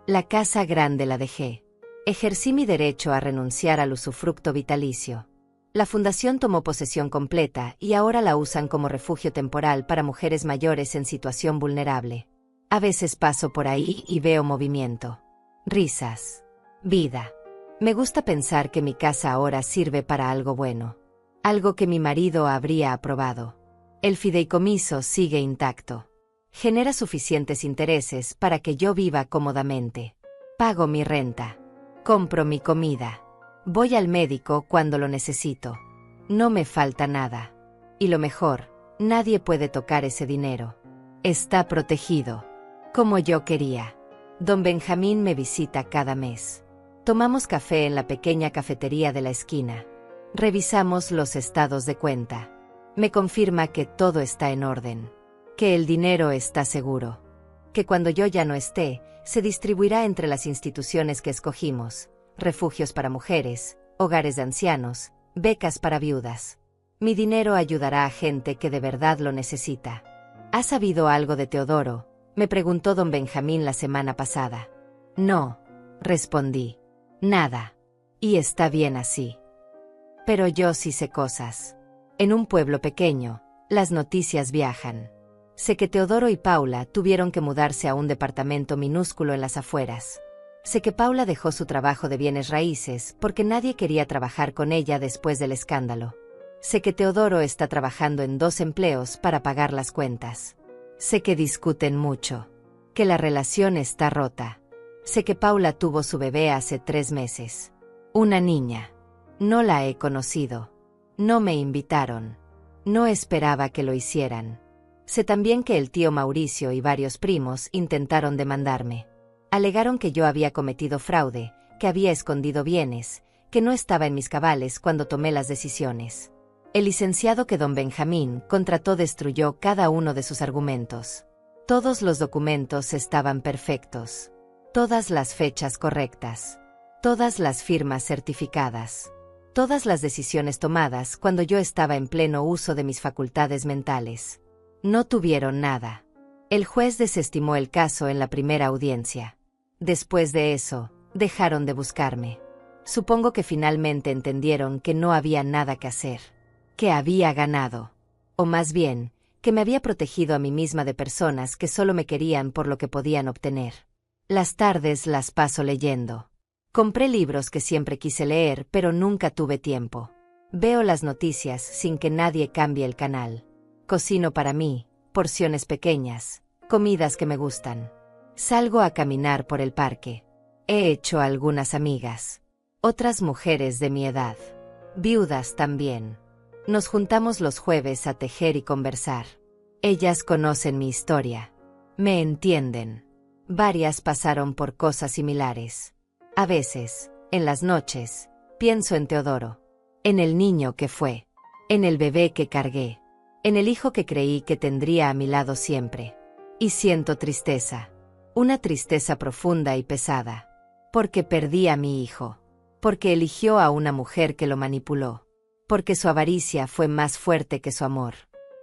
La casa grande la dejé. Ejercí mi derecho a renunciar al usufructo vitalicio. La fundación tomó posesión completa y ahora la usan como refugio temporal para mujeres mayores en situación vulnerable. A veces paso por ahí y veo movimiento. Risas. Vida. Me gusta pensar que mi casa ahora sirve para algo bueno. Algo que mi marido habría aprobado. El fideicomiso sigue intacto. Genera suficientes intereses para que yo viva cómodamente. Pago mi renta. Compro mi comida. Voy al médico cuando lo necesito. No me falta nada. Y lo mejor, nadie puede tocar ese dinero. Está protegido. Como yo quería. Don Benjamín me visita cada mes. Tomamos café en la pequeña cafetería de la esquina. Revisamos los estados de cuenta. Me confirma que todo está en orden. Que el dinero está seguro. Que cuando yo ya no esté, se distribuirá entre las instituciones que escogimos, refugios para mujeres, hogares de ancianos, becas para viudas. Mi dinero ayudará a gente que de verdad lo necesita. ¿Has sabido algo de Teodoro?, me preguntó don Benjamín la semana pasada. No, respondí. Nada. Y está bien así. Pero yo sí sé cosas. En un pueblo pequeño, las noticias viajan. Sé que Teodoro y Paula tuvieron que mudarse a un departamento minúsculo en las afueras. Sé que Paula dejó su trabajo de bienes raíces porque nadie quería trabajar con ella después del escándalo. Sé que Teodoro está trabajando en 2 empleos para pagar las cuentas. Sé que discuten mucho. Que la relación está rota. Sé que Paula tuvo su bebé hace 3 meses. Una niña. No la he conocido. No me invitaron. No esperaba que lo hicieran. Sé también que el tío Mauricio y varios primos intentaron demandarme. Alegaron que yo había cometido fraude, que había escondido bienes, que no estaba en mis cabales cuando tomé las decisiones. El licenciado que don Benjamín contrató destruyó cada uno de sus argumentos. Todos los documentos estaban perfectos. Todas las fechas correctas. Todas las firmas certificadas. Todas las decisiones tomadas cuando yo estaba en pleno uso de mis facultades mentales. No tuvieron nada. El juez desestimó el caso en la primera audiencia. Después de eso, dejaron de buscarme. Supongo que finalmente entendieron que no había nada que hacer. Que había ganado. O más bien, que me había protegido a mí misma de personas que solo me querían por lo que podían obtener. Las tardes las paso leyendo. Compré libros que siempre quise leer, pero nunca tuve tiempo. Veo las noticias sin que nadie cambie el canal. Cocino para mí, porciones pequeñas, comidas que me gustan. Salgo a caminar por el parque. He hecho algunas amigas. Otras mujeres de mi edad. Viudas también. Nos juntamos los jueves a tejer y conversar. Ellas conocen mi historia. Me entienden. Varias pasaron por cosas similares. A veces, en las noches, pienso en Teodoro. En el niño que fue. En el bebé que cargué. En el hijo que creí que tendría a mi lado siempre. Y siento tristeza. Una tristeza profunda y pesada. Porque perdí a mi hijo. Porque eligió a una mujer que lo manipuló. Porque su avaricia fue más fuerte que su amor.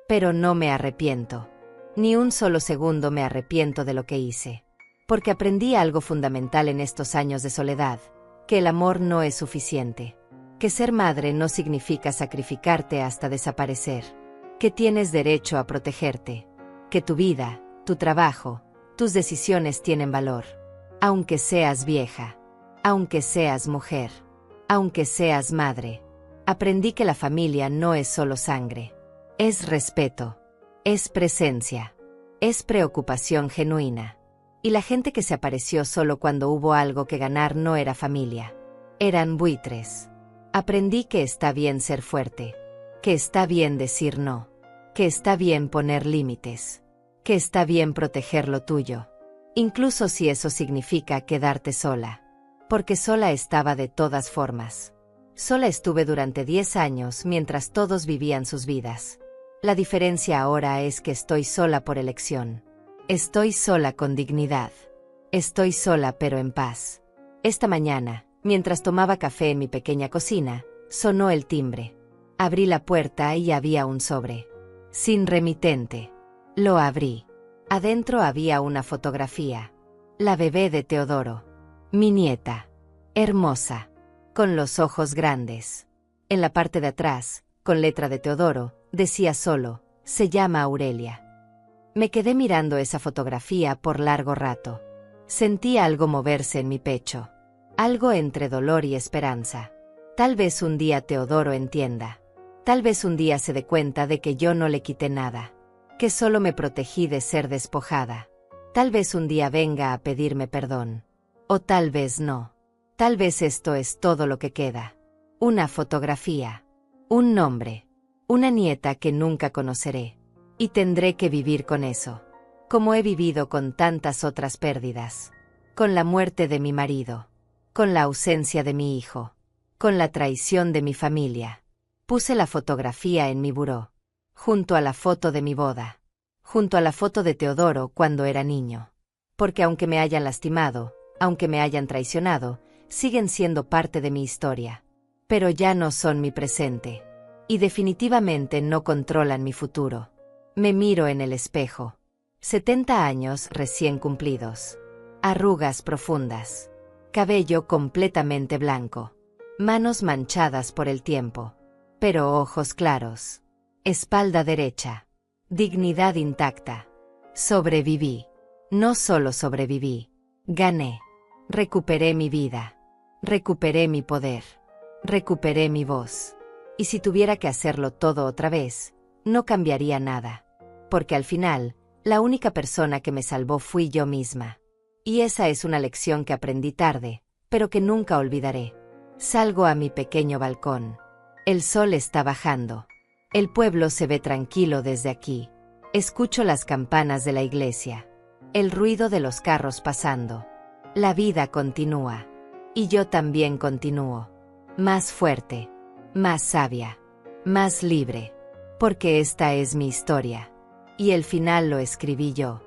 Pero no me arrepiento. Ni un solo segundo me arrepiento de lo que hice. Porque aprendí algo fundamental en estos años de soledad. Que el amor no es suficiente. Que ser madre no significa sacrificarte hasta desaparecer. Que tienes derecho a protegerte. Que tu vida, tu trabajo, tus decisiones tienen valor. Aunque seas vieja. Aunque seas mujer. Aunque seas madre. Aprendí que la familia no es solo sangre. Es respeto. Es presencia. Es preocupación genuina. Y la gente que se apareció solo cuando hubo algo que ganar no era familia. Eran buitres. Aprendí que está bien ser fuerte. Que está bien decir no. Que está bien poner límites. Que está bien proteger lo tuyo. Incluso si eso significa quedarte sola. Porque sola estaba de todas formas. Sola estuve durante 10 años mientras todos vivían sus vidas. La diferencia ahora es que estoy sola por elección. Estoy sola con dignidad. Estoy sola pero en paz. Esta mañana, mientras tomaba café en mi pequeña cocina, sonó el timbre. Abrí la puerta y había un sobre. Sin remitente. Lo abrí. Adentro había una fotografía. La bebé de Teodoro. Mi nieta. Hermosa. Con los ojos grandes. En la parte de atrás, con letra de Teodoro, decía solo, se llama Aurelia. Me quedé mirando esa fotografía por largo rato. Sentí algo moverse en mi pecho. Algo entre dolor y esperanza. Tal vez un día Teodoro entienda. Tal vez un día se dé cuenta de que yo no le quité nada. Que solo me protegí de ser despojada. Tal vez un día venga a pedirme perdón. O tal vez no. Tal vez esto es todo lo que queda. Una fotografía. Un nombre. Una nieta que nunca conoceré. Y tendré que vivir con eso. Como he vivido con tantas otras pérdidas. Con la muerte de mi marido. Con la ausencia de mi hijo. Con la traición de mi familia. Puse la fotografía en mi buró. Junto a la foto de mi boda. Junto a la foto de Teodoro cuando era niño. Porque aunque me hayan lastimado, aunque me hayan traicionado, siguen siendo parte de mi historia. Pero ya no son mi presente. Y definitivamente no controlan mi futuro. Me miro en el espejo. 70 años recién cumplidos. Arrugas profundas. Cabello completamente blanco. Manos manchadas por el tiempo. Pero ojos claros. Espalda derecha. Dignidad intacta. Sobreviví. No solo sobreviví. Gané. Recuperé mi vida. Recuperé mi poder. Recuperé mi voz. Y si tuviera que hacerlo todo otra vez, no cambiaría nada. Porque al final, la única persona que me salvó fui yo misma. Y esa es una lección que aprendí tarde, pero que nunca olvidaré. Salgo a mi pequeño balcón. El sol está bajando. El pueblo se ve tranquilo desde aquí. Escucho las campanas de la iglesia. El ruido de los carros pasando. La vida continúa. Y yo también continúo. Más fuerte. Más sabia. Más libre. Porque esta es mi historia. Y el final lo escribí yo.